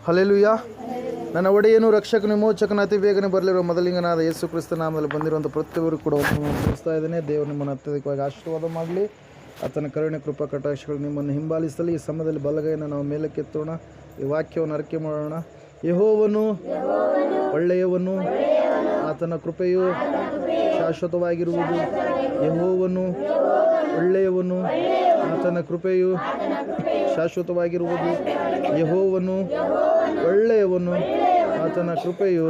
Hallelujah. ನನ್ನ ಒಡೆಯನು ರಕ್ಷಕನು ವಿಮೋಚಕನ ಅತಿ ಬೇಗನೆ ಬರಲಿರುವ ಮೊದಲಿಂಗನಾದ ಯೇಸು ಕ್ರಿಸ್ತ ನಾಮದಲ್ಲಿ ಬಂದಿರುವಂಥ ಪ್ರತಿಯೊಬ್ಬರು ಕೂಡ ತಿಳಿಸ್ತಾ ಇದ್ದೇನೆ. ದೇವರು ನಿಮ್ಮನ್ನು ಅತ್ಯಧಿಕವಾಗಿ ಆಶೀರ್ವಾದ ಮಾಡಲಿ. ಆತನ ಕರುಣೆ ಕೃಪಾ ಕಟಾಕ್ಷಗಳು ನಿಮ್ಮನ್ನು ಹಿಂಬಾಲಿಸಲಿ. ಈ ಸಮಯದಲ್ಲಿ ಬಲಗೈಯನ್ನು ನಾವು ಮೇಲಕ್ಕೆತ್ತೋಣ. ಈ ವಾಕ್ಯವನ್ನು ಅರಿಕೆ ಮಾಡೋಣ. ಯೆಹೋವನು ಒಳ್ಳೆಯವನು, ಆತನ ಕೃಪೆಯು ಶಾಶ್ವತವಾಗಿರುವುದು. ಯೆಹೋವನು ಒಳ್ಳೆಯವನು, ಆತನ ಕೃಪೆಯು ಶಾಶ್ವತವಾಗಿರುವುದು. ಯೆಹೋವನು ಒಳ್ಳೆಯವನು, ಆತನ ಕೃಪೆಯು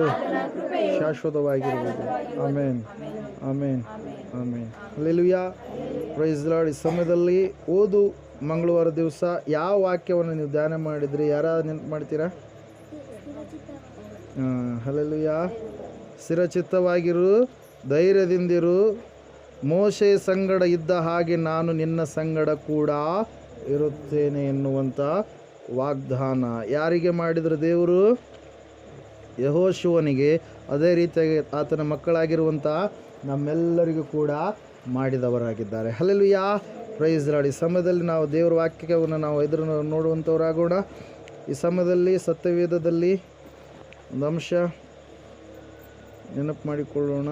ಶಾಶ್ವತವಾಗಿರುವುದು. Amen, amen, amen. Hallelujah. Praise the lord. ಈ ಸಮಯದಲ್ಲಿ ಓದು ಮಂಗಳವಾರ ದಿವಸ ಯಾವ ವಾಕ್ಯವನ್ನು ನೀವು ಧ್ಯಾನ ಮಾಡಿದ್ರಿ? ಯಾರಾದ್ರು ನೆನಪು ಮಾಡ್ತೀರಾ? ಹಲ್ಲೆಲೂಯಾ. ಸ್ಥಿರಚಿತ್ತವಾಗಿರು, ಧೈರ್ಯದಿಂದಿರು, ಮೋಶೆ ಸಂಗಡ ಇದ್ದ ಹಾಗೆ ನಾನು ನಿನ್ನ ಸಂಗಡ ಕೂಡ ಇರುತ್ತೇನೆ ಎನ್ನುವಂಥ ವಾಗ್ದಾನ ಯಾರಿಗೆ ಮಾಡಿದ್ರು ದೇವರು? ಯೆಹೋಶುವನಿಗೆ. ಅದೇ ರೀತಿಯಾಗಿ ಆತನ ಮಕ್ಕಳಾಗಿರುವಂಥ ನಮ್ಮೆಲ್ಲರಿಗೂ ಕೂಡ ಮಾಡಿದವರಾಗಿದ್ದಾರೆ. ಹಲ್ಲೆಲೂಯಾ. Praise the lord. ಈ ಸಮಯದಲ್ಲಿ ನಾವು ದೇವರ ವಾಕ್ಯವನ್ನು ನಾವು ಎದುರು ನೋಡುವಂಥವರಾಗೋಣ. ಈ ಸಮಯದಲ್ಲಿ ಸತ್ಯವೇದದಲ್ಲಿ ಒಂದು ಅಂಶ ನೆನಪು ಮಾಡಿಕೊಳ್ಳೋಣ.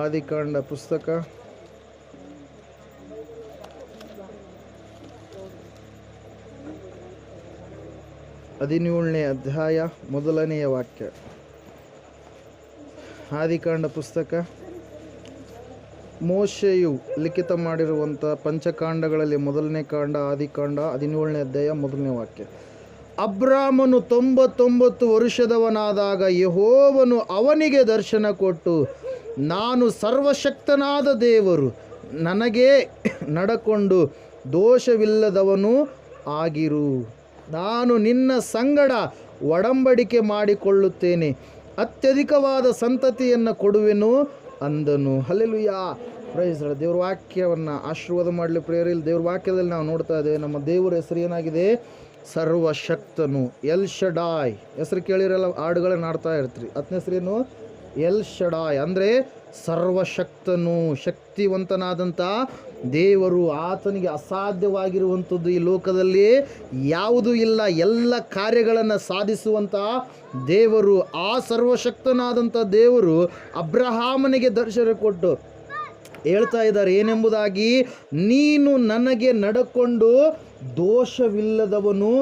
ಆದಿಕಾಂಡ ಪುಸ್ತಕ 17ನೇ ಅಧ್ಯಾಯ 1ನೇ ವಾಕ್ಯ. ಆದಿಕಾಂಡ ಪುಸ್ತಕ ಮೋಶೆಯು ಲಿಖಿತ ಮಾಡಿರುವಂಥ ಪಂಚಕಾಂಡಗಳಲ್ಲಿ 1ನೇ ಕಾಂಡ ಆದಿಕಾಂಡ 17ನೇ ಅಧ್ಯಾಯ 1ನೇ ವಾಕ್ಯ. ಅಬ್ರಾಮನು 99 ವರ್ಷದವನಾದಾಗ ಯೆಹೋವನು ಅವನಿಗೆ ದರ್ಶನ ಕೊಟ್ಟು, ನಾನು ಸರ್ವಶಕ್ತನಾದ ದೇವರು, ನನಗೇ ನಡಕೊಂಡು ದೋಷವಿಲ್ಲದವನು ಆಗಿರು. ನಾನು ನಿನ್ನ ಸಂಗಡ ಒಡಂಬಡಿಕೆ ಮಾಡಿಕೊಳ್ಳುತ್ತೇನೆ, ಅತ್ಯಧಿಕವಾದ ಸಂತತಿಯನ್ನು ಕೊಡುವೆನು ಅಂದನು. ಹಲ್ಲೆಲೂಯಾ. Praise the lord. ದೇವ್ರ ವಾಕ್ಯವನ್ನು ಆಶೀರ್ವಾದ ಮಾಡಲಿ ಪ್ರಿಯರಲ್ಲಿ. ದೇವ್ರ ವಾಕ್ಯದಲ್ಲಿ ನಾವು ನೋಡ್ತಾ ಇದ್ದೇವೆ, ನಮ್ಮ ದೇವರ ಹೆಸರು ಏನಾಗಿದೆ? ಸರ್ವಶಕ್ತನು, ಎಲ್ ಶಡಾಯ್. ಹೆಸರು ಕೇಳಿರಲ್ಲ, ಹಾಡುಗಳನ್ನ ಆಡ್ತಾ ಇರ್ತೀರಿ. ಅದನ್ನ ಹೆಸರೇನು? ಎಲ್ ಶಡಾಯ್ ಅಂದರೆ ಸರ್ವಶಕ್ತನು, ಶಕ್ತಿವಂತನಾದಂಥ ದೇವರು. ಆತನಿಗೆ ಅಸಾಧ್ಯವಾಗಿರುವಂಥದ್ದು ಈ ಲೋಕದಲ್ಲಿ ಯಾವುದೂ ಇಲ್ಲ. ಎಲ್ಲ ಕಾರ್ಯಗಳನ್ನು ಸಾಧಿಸುವಂಥ ದೇವರು. ಆ ಸರ್ವಶಕ್ತನಾದಂಥ ದೇವರು ಅಬ್ರಹಾಮನಿಗೆ ದರ್ಶನ ಕೊಟ್ಟು ಹೇಳ್ತಾ ಇದ್ದಾರೆ ಏನೆಂಬುದಾಗಿ? ನೀನು ನನಗೆ ನಡಕೊಂಡು ದೋಷವಿಲ್ಲದವನು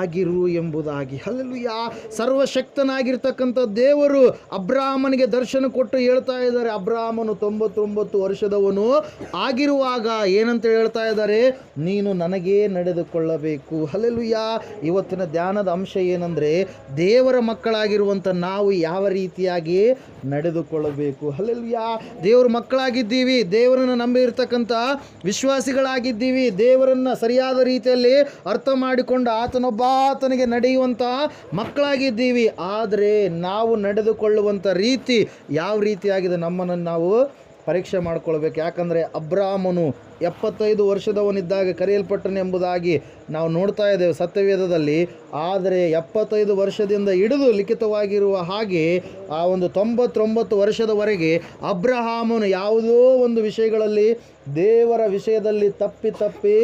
ಆಗಿರು ಎಂಬುದಾಗಿ. ಹಲ್ಲೆಲೂಯಾ. ಸರ್ವಶಕ್ತನಾಗಿರ್ತಕ್ಕಂಥ ದೇವರು ಅಬ್ರಾಹ್ಮನಿಗೆ ದರ್ಶನ ಕೊಟ್ಟು ಹೇಳ್ತಾ ಇದ್ದಾರೆ, ಅಬ್ರಾಹ್ಮನು 99 ವರ್ಷದವನು ಆಗಿರುವಾಗ ಏನಂತ ಹೇಳ್ತಾ ಇದ್ದಾರೆ? ನೀನು ನನಗೇ ನಡೆದುಕೊಳ್ಳಬೇಕು. ಹಲ್ಲೆಲೂಯಾ. ಇವತ್ತಿನ ಧ್ಯಾನದ ಅಂಶ ಏನಂದರೆ, ದೇವರ ಮಕ್ಕಳಾಗಿರುವಂಥ ನಾವು ಯಾವ ರೀತಿಯಾಗಿ ನಡೆದುಕೊಳ್ಳಬೇಕು. ಹಲ್ಲೆಲೂಯಾ. ದೇವರ ಮಕ್ಕಳಾಗಿದ್ದೀವಿ, ದೇವರನ್ನು ನಂಬಿರ್ತಕ್ಕಂಥ ವಿಶ್ವಾಸಿಗಳಾಗಿದ್ದೀವಿ, ದೇವರನ್ನು ಸರಿಯಾದ ರೀತಿಯಲ್ಲಿ ಅರ್ಥ ಮಾಡಿಕೊಂಡು ಆತನಿಗೆ ನಡೆಯುವಂಥ ಮಕ್ಕಳಾಗಿದ್ದೀವಿ. ಆದರೆ ನಾವು ನಡೆದುಕೊಳ್ಳುವಂಥ ರೀತಿ ಯಾವ ರೀತಿಯಾಗಿದೆ ನಮ್ಮನ್ನು ನಾವು ಪರೀಕ್ಷೆ ಮಾಡಿಕೊಳ್ಬೇಕು. ಯಾಕಂದರೆ ಅಬ್ರಾಮನು 75 ವರ್ಷದವನಿದ್ದಾಗ ಕರೆಯಲ್ಪಟ್ಟನು ಎಂಬುದಾಗಿ ನಾವು ನೋಡ್ತಾ ಇದ್ದೇವೆ ಸತ್ಯವೇದದಲ್ಲಿ. ಆದರೆ 75 ವರ್ಷದಿಂದ ಹಿಡಿದು ಲಿಖಿತವಾಗಿರುವ ಹಾಗೆ ಆ ಒಂದು 99 ವರ್ಷದವರೆಗೆ ಅಬ್ರಹಾಮನು ಯಾವುದೋ ಒಂದು ವಿಷಯಗಳಲ್ಲಿ ದೇವರ ವಿಷಯದಲ್ಲಿ ತಪ್ಪಿ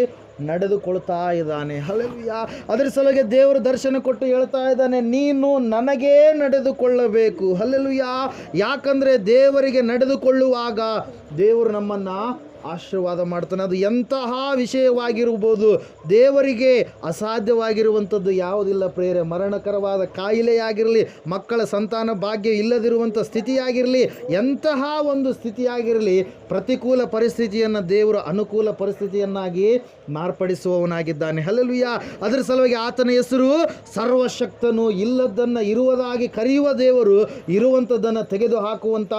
ನಡೆದುಕೊಳ್ತಾ ಇದ್ದಾನೆ. ಹಲ್ಲೆಲೂಯಾ. ಅದರ ಸಲುವಾಗಿ ದೇವರು ದರ್ಶನ ಕೊಟ್ಟು ಹೇಳ್ತಾ ಇದ್ದಾನೆ, ನೀನು ನನಗೇ ನಡೆದುಕೊಳ್ಳಬೇಕು. ಹಲ್ಲೆಲೂಯಾ. ಯಾಕಂದರೆ ದೇವರಿಗೆ ನಡೆದುಕೊಳ್ಳುವಾಗ ದೇವರು ನಮ್ಮನ್ನು ಆಶೀರ್ವಾದ ಮಾಡ್ತಾನೆ. ಅದು ಎಂತಹ ವಿಷಯವಾಗಿರ್ಬೋದು, ದೇವರಿಗೆ ಅಸಾಧ್ಯವಾಗಿರುವಂಥದ್ದು ಯಾವುದಿಲ್ಲ ಪ್ರೇರೆ. ಮರಣಕರವಾದ ಕಾಯಿಲೆಯಾಗಿರಲಿ, ಮಕ್ಕಳ ಸಂತಾನ ಭಾಗ್ಯ ಇಲ್ಲದಿರುವಂಥ ಸ್ಥಿತಿಯಾಗಿರಲಿ, ಎಂತಹ ಒಂದು ಸ್ಥಿತಿಯಾಗಿರಲಿ, ಪ್ರತಿಕೂಲ ಪರಿಸ್ಥಿತಿಯನ್ನು ದೇವರು ಅನುಕೂಲ ಪರಿಸ್ಥಿತಿಯನ್ನಾಗಿ ಮಾರ್ಪಡಿಸುವವನಾಗಿದ್ದಾನೆ. ಹಲ್ಲೆಲೂಯಾ. ಅದರ ಸಲುವಾಗಿ ಆತನ ಹೆಸರು ಸರ್ವಶಕ್ತನು. ಇಲ್ಲದನ್ನು ಇರುವುದಾಗಿ ಕರೆಯುವ ದೇವರು, ಇರುವಂಥದ್ದನ್ನು ತೆಗೆದು ಹಾಕುವಂಥ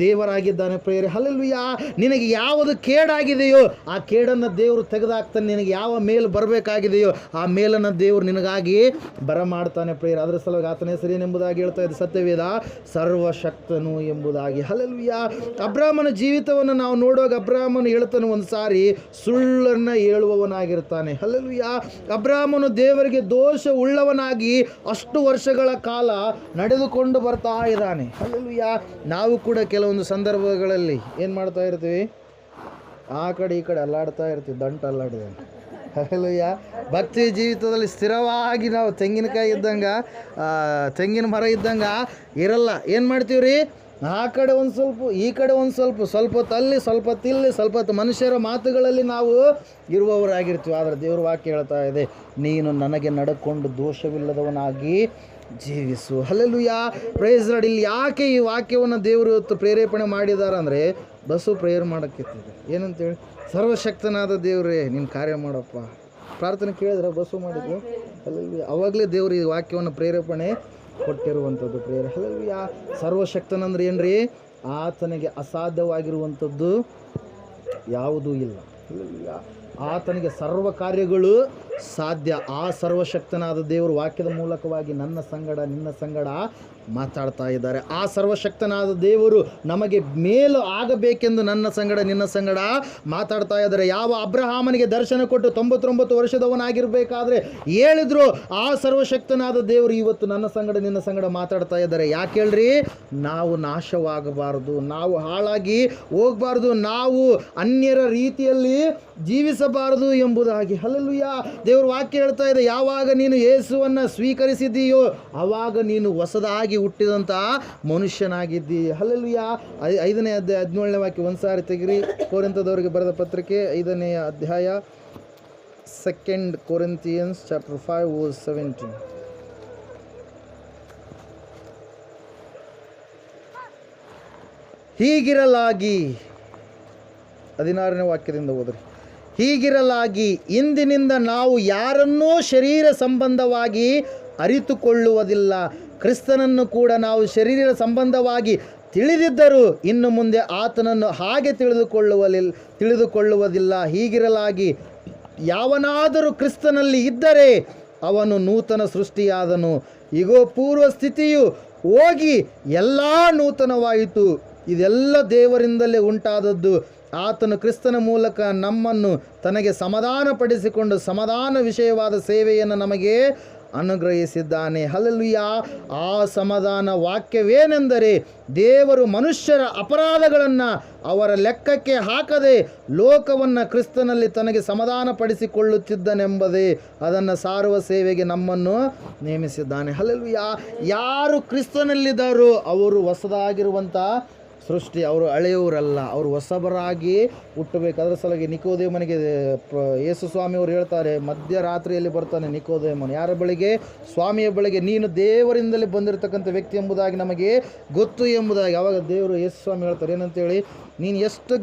ದೇವರಾಗಿದ್ದಾನೆ ಪ್ರೇರೆ. ಹಲ್ಲೆಲೂಯಾ. ನಿನಗೆ ಯಾವುದು ಕೇಡಾಗಿದೆಯೋ ಆ ಕೇಡನ್ನು ದೇವರು ತೆಗೆದುಹಾಕ್ತಾನೆ. ನಿನಗೆ ಯಾವ ಮೇಲು ಬರಬೇಕಾಗಿದೆಯೋ ಆ ಮೇಲನ್ನು ದೇವರು ನಿನಗಾಗಿ ಬರಮಾಡ್ತಾನೆ ಪ್ರೇಯರ್. ಅದರ ಸಲುವಾಗಿ ಆತನ ಹೆಸರೇನೆಂಬುದಾಗಿ ಹೇಳ್ತಾ ಇದೆ ಸತ್ಯವೇದ, ಸರ್ವಶಕ್ತನು ಎಂಬುದಾಗಿ. ಹಲ್ಲೆಲೂಯಾ. ಅಬ್ರಾಹ್ಮನ ಜೀವಿತವನ್ನು ನಾವು ನೋಡುವಾಗ ಅಬ್ರಾಹ್ಮನು ಹೇಳ್ತಾನೆ, ಒಂದು ಸಾರಿ ಸುಳ್ಳನ್ನು ಹೇಳುವವನಾಗಿರ್ತಾನೆ. ಹಲ್ಲೆಲೂಯಾ. ಅಬ್ರಾಹ್ಮನು ದೇವರಿಗೆ ದೋಷ ಉಳ್ಳವನಾಗಿ ಅಷ್ಟು ವರ್ಷಗಳ ಕಾಲ ನಡೆದುಕೊಂಡು ಬರ್ತಾ ಇದ್ದಾನೆ. ಹಲ್ಲೆಲೂಯಾ. ನಾವು ಕೂಡ ಕೆಲವೊಂದು ಸಂದರ್ಭಗಳಲ್ಲಿ ಏನು ಮಾಡ್ತಾ ಇರ್ತೀವಿ? ಆ ಕಡೆ ಈ ಕಡೆ ಅಲ್ಲಾಡ್ತಾ ಇರ್ತೀವಿ, ದಂಟು ಅಲ್ಲಾಡಿದೆ. ಹಲ್ಲೆಲೂಯಾ. ಭಕ್ತಿ ಜೀವಿತದಲ್ಲಿ ಸ್ಥಿರವಾಗಿ ನಾವು ತೆಂಗಿನಕಾಯಿ ಇದ್ದಂಗೆ, ತೆಂಗಿನ ಮರ ಇದ್ದಂಗೆ ಇರಲ್ಲ. ಏನು ಮಾಡ್ತೀವಿ ರೀ? ಆ ಕಡೆ ಒಂದು ಸ್ವಲ್ಪ, ಈ ಕಡೆ ಒಂದು ಸ್ವಲ್ಪ, ಸ್ವಲ್ಪ ಹೊತ್ತು ಅಲ್ಲಿ, ಸ್ವಲ್ಪ ಹೊತ್ತು ಇಲ್ಲಿ, ಸ್ವಲ್ಪ ಹೊತ್ತು ಮನುಷ್ಯರ ಮಾತುಗಳಲ್ಲಿ ನಾವು ಇರುವವರಾಗಿರ್ತೀವಿ. ಆದರೆ ದೇವ್ರ ವಾಕ್ಯ ಹೇಳ್ತಾ ಇದೆ, ನೀನು ನನಗೆ ನಡ್ಕೊಂಡು ದೋಷವಿಲ್ಲದವನಾಗಿ ಜೀವಿಸು. Hallelujah, praise lord. ಇಲ್ಲಿ ಯಾಕೆ ಈ ವಾಕ್ಯವನ್ನು ದೇವರು ಇವತ್ತು ಪ್ರೇರೇಪಣೆ ಮಾಡಿದ್ದಾರೆ ಅಂದರೆ, ಬಸ್ಸು ಪ್ರೇಯರ್ ಮಾಡೋಕ್ಕಿತ್ತಿದೆ. ಏನಂತೇಳಿ, ಸರ್ವಶಕ್ತನಾದ ದೇವರೇ ನೀನು ಕಾರ್ಯ ಮಾಡಪ್ಪ. ಪ್ರಾರ್ಥನೆ ಕೇಳಿದ್ರೆ ಬಸ್ಸು ಮಾಡಿದ್ದು. ಹಲ್ಲೆಲೂಯಾ. ಅವಾಗಲೇ ದೇವರು ಈ ವಾಕ್ಯವನ್ನು ಪ್ರೇರೇಪಣೆ ಕೊಟ್ಟಿರುವಂಥದ್ದು ಪ್ರೇಯರ್. ಹಲ್ಲೆಲೂಯಾ. ಸರ್ವಶಕ್ತನಂದ್ರೆ ಏನ್ರಿ? ಆತನಿಗೆ ಅಸಾಧ್ಯವಾಗಿರುವಂಥದ್ದು ಯಾವುದೂ ಇಲ್ಲ. ಹಲ್ಲೆಲೂಯಾ. ಆತನಿಗೆ ಸರ್ವ ಕಾರ್ಯಗಳು ಸಾಧ್ಯ. ಆ ಸರ್ವಶಕ್ತನಾದ ದೇವರು ವಾಕ್ಯದ ಮೂಲಕವಾಗಿ ನನ್ನ ಸಂಗಡ ನಿನ್ನ ಸಂಗಡ ಮಾತಾಡ್ತಾ ಇದ್ದಾರೆ. ಆ ಸರ್ವಶಕ್ತನಾದ ದೇವರು ನಮಗೆ ಮೇಲು ಆಗಬೇಕೆಂದು ನನ್ನ ಸಂಗಡ ನಿನ್ನ ಸಂಗಡ ಮಾತಾಡ್ತಾ ಇದ್ದಾರೆ. ಯಾವ ಅಬ್ರಹಾಮನಿಗೆ ದರ್ಶನ ಕೊಟ್ಟು 99 ವರ್ಷದವನಾಗಿರಬೇಕಾದ್ರೆ ಹೇಳಿದ್ರು, ಆ ಸರ್ವಶಕ್ತನಾದ ದೇವರು ಇವತ್ತು ನನ್ನ ಸಂಗಡ ನಿನ್ನ ಸಂಗಡ ಮಾತಾಡ್ತಾ ಇದ್ದಾರೆ. ಯಾಕೆ ಹೇಳ್ರಿ? ನಾವು ನಾಶವಾಗಬಾರದು, ನಾವು ಹಾಳಾಗಿ ಹೋಗಬಾರ್ದು, ನಾವು ಅನ್ಯರ ರೀತಿಯಲ್ಲಿ ಜೀವಿಸಬಾರದು ಎಂಬುದಾಗಿ. ಹಲ್ಲೆಲೂಯಾ. ದೇವ್ರ ವಾಕ್ಯ ಹೇಳ್ತಾ ಇದೆ, ಯಾವಾಗ ನೀನು ಯೇಸುವನ್ನು ಸ್ವೀಕರಿಸಿದ್ದೀಯೋ ಆವಾಗ ನೀನು ಹೊಸದಾಗಿ ಹುಟ್ಟಿದಂಥ ಮನುಷ್ಯನಾಗಿದ್ದಿ. ಹಲ್ಲೆಲೂಯಾ. 5ನೇ ಅಧ್ಯಾಯ 17ನೇ ವಾಕ್ಯ ಒಂದು ಸಾರಿ ತೆಗಿರಿ. ಕೊರಿಂಥದವರಿಗೆ ಬರೆದ ಪತ್ರಿಕೆ 5ನೇ ಅಧ್ಯಾಯ, 2 Corinthians chapter 5 verse 17. ಹೀಗಿರಲಾಗಿ 16ನೇ ವಾಕ್ಯದಿಂದ ಓದ್ರಿ. ಹೀಗಿರಲಾಗಿ ಇಂದಿನಿಂದ ನಾವು ಯಾರನ್ನೂ ಶರೀರ ಸಂಬಂಧವಾಗಿ ಅರಿತುಕೊಳ್ಳುವುದಿಲ್ಲ. ಕ್ರಿಸ್ತನನ್ನು ಕೂಡ ನಾವು ಶರೀರ ಸಂಬಂಧವಾಗಿ ತಿಳಿದಿದ್ದರೂ ಇನ್ನು ಮುಂದೆ ಆತನನ್ನು ಹಾಗೆ ತಿಳಿದುಕೊಳ್ಳುವುದಿಲ್ಲ. ಹೀಗಿರಲಾಗಿ ಯಾವನಾದರೂ ಕ್ರಿಸ್ತನಲ್ಲಿ ಇದ್ದರೆ ಅವನು ನೂತನ ಸೃಷ್ಟಿಯಾದನು. ಇಗೋ, ಪೂರ್ವ ಸ್ಥಿತಿಯು ಹೋಗಿ ಎಲ್ಲ ನೂತನವಾಯಿತು. ಇದೆಲ್ಲ ದೇವರಿಂದಲೇ ಉಂಟಾದದ್ದು. ಆತನು ಕ್ರಿಸ್ತನ ಮೂಲಕ ನಮ್ಮನ್ನು ತನಗೆ ಸಮಾಧಾನಪಡಿಸಿಕೊಂಡು ಸಮಾಧಾನ ವಿಷಯವಾದ ಸೇವೆಯನ್ನು ನಮಗೆ ಅನುಗ್ರಹಿಸಿದ್ದಾನೆ. ಹಲ್ಲೆಲೂಯಾ. ಆ ಸಮಾಧಾನ ವಾಕ್ಯವೇನೆಂದರೆ, ದೇವರು ಮನುಷ್ಯರ ಅಪರಾಧಗಳನ್ನು ಅವರ ಲೆಕ್ಕಕ್ಕೆ ಹಾಕದೆ ಲೋಕವನ್ನು ಕ್ರಿಸ್ತನಲ್ಲಿ ತನಗೆ ಸಮಾಧಾನಪಡಿಸಿಕೊಳ್ಳುತ್ತಿದ್ದನೆಂಬುದೇ. ಅದನ್ನು ಸಾರುವ ಸೇವೆಗೆ ನಮ್ಮನ್ನು ನೇಮಿಸಿದ್ದಾನೆ. ಹಲ್ಲೆಲೂಯಾ. ಯಾರು ಕ್ರಿಸ್ತನಲ್ಲಿದ್ದಾರೋ ಅವರು ಹೊಸದಾಗಿರುವಂಥ ಸೃಷ್ಟಿ. ಅವರು ಹಳೆಯವರಲ್ಲ, ಅವರು ಹೊಸಬರಾಗಿ ಹುಟ್ಟಬೇಕು. ಅದರ ಸಲುವಾಗಿ ನಿಕೋದೇಮನಿಗೆ ಯೇಸು ಸ್ವಾಮಿಯವರು ಹೇಳ್ತಾರೆ, ಮಧ್ಯರಾತ್ರಿಯಲ್ಲಿ ಬರ್ತಾನೆ ನಿಕೋದೇಮನು ಯಾರ ಬಳಿಗೆ? ಸ್ವಾಮಿಯ ಬಳಿಗೆ. ನೀನು ದೇವರಿಂದಲೇ ಬಂದಿರತಕ್ಕಂಥ ವ್ಯಕ್ತಿ ಎಂಬುದಾಗಿ ನಮಗೆ ಗೊತ್ತು ಎಂಬುದಾಗಿ. ಆವಾಗ ದೇವರು ಯೇಸು ಸ್ವಾಮಿ ಹೇಳ್ತಾರೆ ಏನಂತೇಳಿ, ನೀನು ಎಷ್ಟು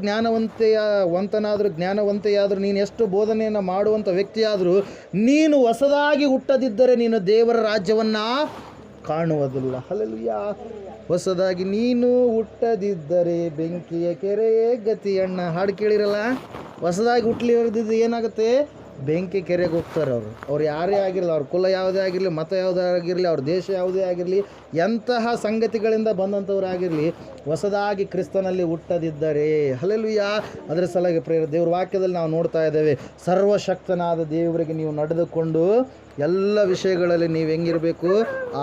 ಜ್ಞಾನವಂತೆಯಾದರೂ ನೀನು ಎಷ್ಟು ಬೋಧನೆಯನ್ನು ಮಾಡುವಂಥ ವ್ಯಕ್ತಿಯಾದರೂ ನೀನು ಹೊಸದಾಗಿ ಹುಟ್ಟದಿದ್ದರೆ ನೀನು ದೇವರ ರಾಜ್ಯವನ್ನು ಕಾಣುವುದಿಲ್ಲ. ಹಲ್ಲೆಲೂಯಾ. ಹೊಸದಾಗಿ ನೀನು ಹುಟ್ಟದಿದ್ದರೆ ಬೆಂಕಿಯ ಕೆರೆಯೇ ಗತಿ. ಅಣ್ಣ ಹಾಡು ಕೇಳಿರಲ್ಲ? ಹೊಸದಾಗಿ ಹುಟ್ಟಲಿರದಿದ್ದು ಏನಾಗುತ್ತೆ? ಬೆಂಕಿ ಕೆರೆಗೆ ಹೋಗ್ತಾರೆ. ಅವ್ರು ಯಾರೇ ಆಗಿರಲಿ, ಅವ್ರ ಕುಲ ಯಾವುದೇ ಆಗಿರಲಿ, ಮತ ಯಾವುದೇ ಆಗಿರಲಿ, ಅವ್ರ ದೇಶ ಯಾವುದೇ ಆಗಿರಲಿ, ಎಂತಹ ಸಂಗತಿಗಳಿಂದ ಬಂದಂಥವ್ರಾಗಿರಲಿ, ಹೊಸದಾಗಿ ಕ್ರಿಸ್ತನಲ್ಲಿ ಹುಟ್ಟದಿದ್ದರೆ. ಹಲ್ಲೆಲೂಯಾ. ಅದರ ಸಲುವಾಗಿ ದೇವ್ರ ವಾಕ್ಯದಲ್ಲಿ ನಾವು ನೋಡ್ತಾ ಇದ್ದೇವೆ, ಸರ್ವಶಕ್ತನಾದ ದೇವರಿಗೆ ನೀವು ನಡೆದುಕೊಂಡು ಎಲ್ಲ ವಿಷಯಗಳಲ್ಲಿ ನೀವು ಹೆಂಗಿರಬೇಕು?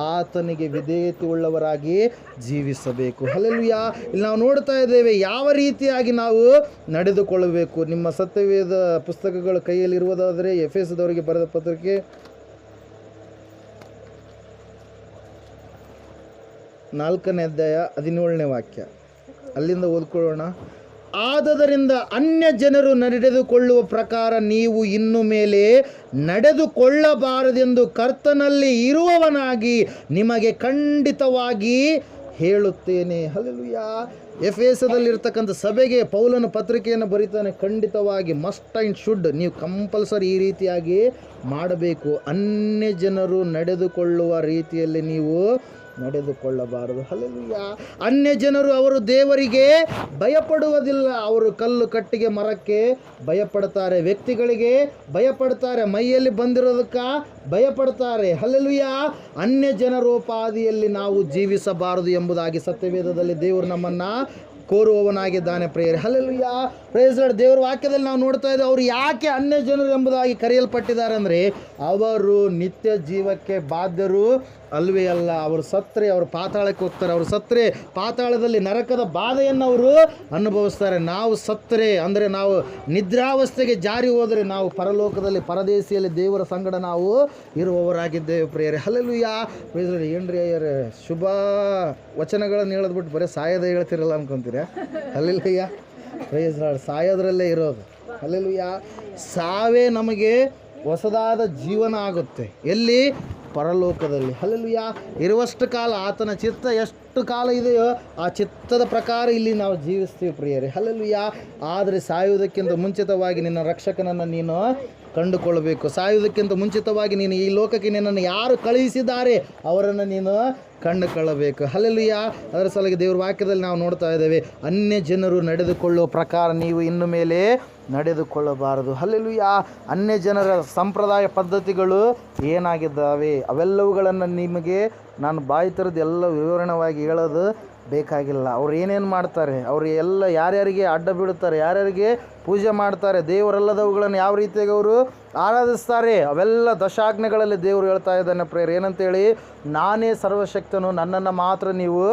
ಆತನಿಗೆ ವಿಧೇಯತೆ ಉಳ್ಳವರಾಗಿ ಜೀವಿಸಬೇಕು. ಹಲ್ಲೆಲೂಯಾ. ಇಲ್ಲಿ ನಾವು ನೋಡ್ತಾ ಇದ್ದೇವೆ ಯಾವ ರೀತಿಯಾಗಿ ನಾವು ನಡೆದುಕೊಳ್ಳಬೇಕು. ನಿಮ್ಮ ಸತ್ಯವೇದ ಪುಸ್ತಕಗಳು ಕೈಯಲ್ಲಿರುವುದಾದರೆ ಎಫೆಸದವರಿಗೆ ಬರೆದ ಪತ್ರಿಕೆ 4ನೇ ಅಧ್ಯಾಯ 17ನೇ ವಾಕ್ಯ, ಅಲ್ಲಿಂದ ಓದ್ಕೊಳ್ಳೋಣ. ಆದದರಿಂದ ಅನ್ಯ ಜನರು ನಡೆದುಕೊಳ್ಳುವ ಪ್ರಕಾರ ನೀವು ಇನ್ನು ಮೇಲೆ ನಡೆದುಕೊಳ್ಳಬಾರದೆಂದು ಕರ್ತನಲ್ಲಿ ಇರುವವನಾಗಿ ನಿಮಗೆ ಖಂಡಿತವಾಗಿ ಹೇಳುತ್ತೇನೆ. ಹಲ್ಲೆಲೂಯಾ. ಎಫೆಸದಲ್ಲಿರ್ತಕ್ಕಂಥ ಸಭೆಗೆ ಪೌಲನ ಪತ್ರಿಕೆಯನ್ನು ಬರೀತಾನೆ. ಖಂಡಿತವಾಗಿ, ಮಸ್ಟ್ ಆ್ಯಂಡ್ ಶುಡ್, ನೀವು ಕಂಪಲ್ಸರಿ ಈ ರೀತಿಯಾಗಿ ಮಾಡಬೇಕು. ಅನ್ಯ ಜನರು ನಡೆದುಕೊಳ್ಳುವ ರೀತಿಯಲ್ಲಿ ನೀವು ನಡೆದುಕೊಳ್ಳಬಾರದು. ಹಲ್ಲೆಲೂಯಾ. ಅನ್ಯ ಜನರು ಅವರು ದೇವರಿಗೆ ಭಯಪಡುವುದಿಲ್ಲ. ಅವರು ಕಲ್ಲು ಕಟ್ಟಿಗೆ ಮರಕ್ಕೆ ಭಯಪಡ್ತಾರೆ, ವ್ಯಕ್ತಿಗಳಿಗೆ ಭಯಪಡ್ತಾರೆ, ಮೈಯಲ್ಲಿ ಬಂದಿರೋದಕ್ಕೆ ಭಯಪಡ್ತಾರೆ. ಹಲ್ಲೆಲೂಯಾ. ಅನ್ಯ ಜನರೋಪಾದಿಯಲ್ಲಿ ನಾವು ಜೀವಿಸಬಾರದು ಎಂಬುದಾಗಿ ಸತ್ಯವೇದದಲ್ಲಿ ದೇವರು ನಮ್ಮನ್ನು ಕೋರುವವನಾಗಿದ್ದಾನೆ ಪ್ರಿಯರೇ. ಹಲ್ಲೆಲೂಯಾ. Praise lord. ದೇವರ ವಾಕ್ಯದಲ್ಲಿ ನಾವು ನೋಡ್ತಾ ಇದ್ದೇವೆ, ಅವರು ಯಾಕೆ ಅನ್ಯ ಜನರು ಎಂಬುದಾಗಿ ಕರೆಯಲ್ಪಟ್ಟಿದ್ದಾರೆ ಅಂದರೆ ಅವರು ನಿತ್ಯ ಜೀವಕ್ಕೆ ಬಾಧ್ಯರು ಅಲ್ವೇ ಅಲ್ಲ. ಅವರು ಸತ್ತರೆ ಅವರು ಪಾತಾಳಕ್ಕೆ ಹೋಗ್ತಾರೆ, ಅವರು ಸತ್ತರೆ ಪಾತಾಳದಲ್ಲಿ ನರಕದ ಬಾಧೆಯನ್ನು ಅವರು ಅನುಭವಿಸ್ತಾರೆ. ನಾವು ಸತ್ತರೆ ಅಂದರೆ ನಾವು ನಿದ್ರಾವಸ್ಥೆಗೆ ಜಾರಿ ಹೋದರೆ ನಾವು ಪರಲೋಕದಲ್ಲಿ ಪರದೇಶಿಯಲ್ಲಿ ದೇವರ ಸಂಗಡ ನಾವು ಇರುವವರಾಗಿದ್ದೇವೆ ಪ್ರಿಯರೇ. ಹಲ್ಲೆಲೂಯಾ. Praise lord. ಏನ್ರಿ ಅಯ್ಯರೇ, ಶುಭ ವಚನಗಳನ್ನು ಹೇಳದ್ಬಿಟ್ಟು ಬರೀ ಸಾಯದ ಹೇಳ್ತಿರಲ್ಲ ಅನ್ಕೊಂತೀರ. ಹಲ್ಲೆಲೂಯಾ. Praise lord. ಸಾಯೋದ್ರಲ್ಲೇ ಇರೋದು. ಹಲ್ಲೆಲೂಯಾ. ಸಾವೇ ನಮಗೆ ಹೊಸದಾದ ಜೀವನ ಆಗುತ್ತೆ. ಎಲ್ಲಿ? ಪರಲೋಕದಲ್ಲಿ. ಹಲ್ಲೆಲೂಯಾ. ಇರುವಷ್ಟು ಕಾಲ ಆತನ ಚಿತ್ತ ಎಷ್ಟು ಕಾಲ ಇದೆಯೋ ಆ ಚಿತ್ತದ ಪ್ರಕಾರ ಇಲ್ಲಿ ನಾವು ಜೀವಿಸ್ತೀವಿ ಪ್ರಿಯರೇ. ಹಲ್ಲೆಲೂಯಾ. ಆದರೆ ಸಾಯುವುದಕ್ಕಿಂತ ಮುಂಚಿತವಾಗಿ ನಿನ್ನ ರಕ್ಷಕನನ್ನು ನೀನು ಕಂಡುಕೊಳ್ಳಬೇಕು. ಸಾಯುವುದಕ್ಕಿಂತ ಮುಂಚಿತವಾಗಿ ನೀನು ಈ ಲೋಕಕ್ಕೆ ನಿನ್ನನ್ನು ಯಾರು ಕಳುಹಿಸಿದ್ದಾರೆ ಅವರನ್ನು ನೀನು ಕಂಡುಕೊಳ್ಳಬೇಕು. ಹಲ್ಲೆಲೂಯಾ. ಅದರ ಸಲುವಾಗಿ ದೇವ್ರ ವಾಕ್ಯದಲ್ಲಿ ನಾವು ನೋಡ್ತಾ ಇದ್ದೇವೆ, ಅನ್ಯ ಜನರು ನಡೆದುಕೊಳ್ಳುವ ಪ್ರಕಾರ ನೀವು ಇನ್ನು ಮೇಲೆ ನಡೆದುಕೊಳ್ಳಬಾರದು. ಹಲ್ಲೆಲೂಯಾ. ಅನ್ಯ ಜನರ ಸಂಪ್ರದಾಯ ಪದ್ಧತಿಗಳು ಏನಾಗಿದ್ದಾವೆ ಅವೆಲ್ಲವುಗಳನ್ನು ನಿಮಗೆ ನಾನು ಬಾಯಿ ತೆರೆದು ಎಲ್ಲ ವಿವರಣವಾಗಿ ಹೇಳೋದು ಬೇಕಾಗಿಲ್ಲ. ಅವ್ರು ಏನೇನು ಮಾಡ್ತಾರೆ, ಅವರು ಎಲ್ಲ ಯಾರ್ಯಾರಿಗೆ ಅಡ್ಡ ಬೀಳುತ್ತಾರೆ, ಯಾರ್ಯಾರಿಗೆ ಪೂಜೆ ಮಾಡ್ತಾರೆ, ದೇವರಲ್ಲದವುಗಳನ್ನು ಯಾವ ರೀತಿಯಾಗಿ ಅವರು ಆರಾಧಿಸ್ತಾರೆ, ಅವೆಲ್ಲ ದಶಾಜ್ಞೆಗಳಲ್ಲಿ ದೇವರು ಹೇಳ್ತಾ ಇದ್ದಾನೆ ಪ್ರೇಯರ್. ಏನಂತೇಳಿ? ನಾನೇ ಸರ್ವಶಕ್ತನು, ನನ್ನನ್ನು ಮಾತ್ರ ನೀವು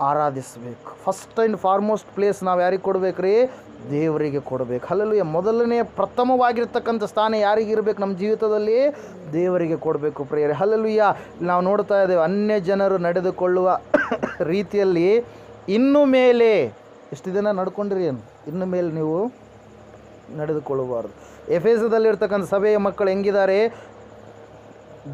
ಆರಾಧಿಸಬೇಕು. ಫಸ್ಟ್ ಆ್ಯಂಡ್ ಫಾರ್ಮೋಸ್ಟ್ ಪ್ಲೇಸ್ ನಾವು ಯಾರಿಗೆ ಕೊಡಬೇಕು ರೀ? ದೇವರಿಗೆ ಕೊಡಬೇಕು. ಹಲ್ಲೆಲೂಯಾ. ಮೊದಲನೇ ಪ್ರಥಮವಾಗಿರ್ತಕ್ಕಂಥ ಸ್ಥಾನ ಯಾರಿಗೆ ಇರಬೇಕು ನಮ್ಮ ಜೀವಿತದಲ್ಲಿ? ದೇವರಿಗೆ ಕೊಡಬೇಕು ಪ್ರಿಯರೇ. ಹಲ್ಲೆಲೂಯಾ. ನಾವು ನೋಡ್ತಾ ಇದ್ದೇವೆ, ಅನ್ಯ ಜನರು ನಡೆದುಕೊಳ್ಳುವ ರೀತಿಯಲ್ಲಿ ಇನ್ನು ಮೇಲೆ ಎಷ್ಟು ದಿನ ನಡ್ಕೊಂಡಿರಿ ಏನು, ಇನ್ನು ಮೇಲೆ ನೀವು ನಡೆದುಕೊಳ್ಳಬಾರ್ದು. ಎಫೆಸದಲ್ಲಿರ್ತಕ್ಕಂಥ ಸಭೆಯ ಮಕ್ಕಳು ಹೆಂಗಿದ್ದಾರೆ?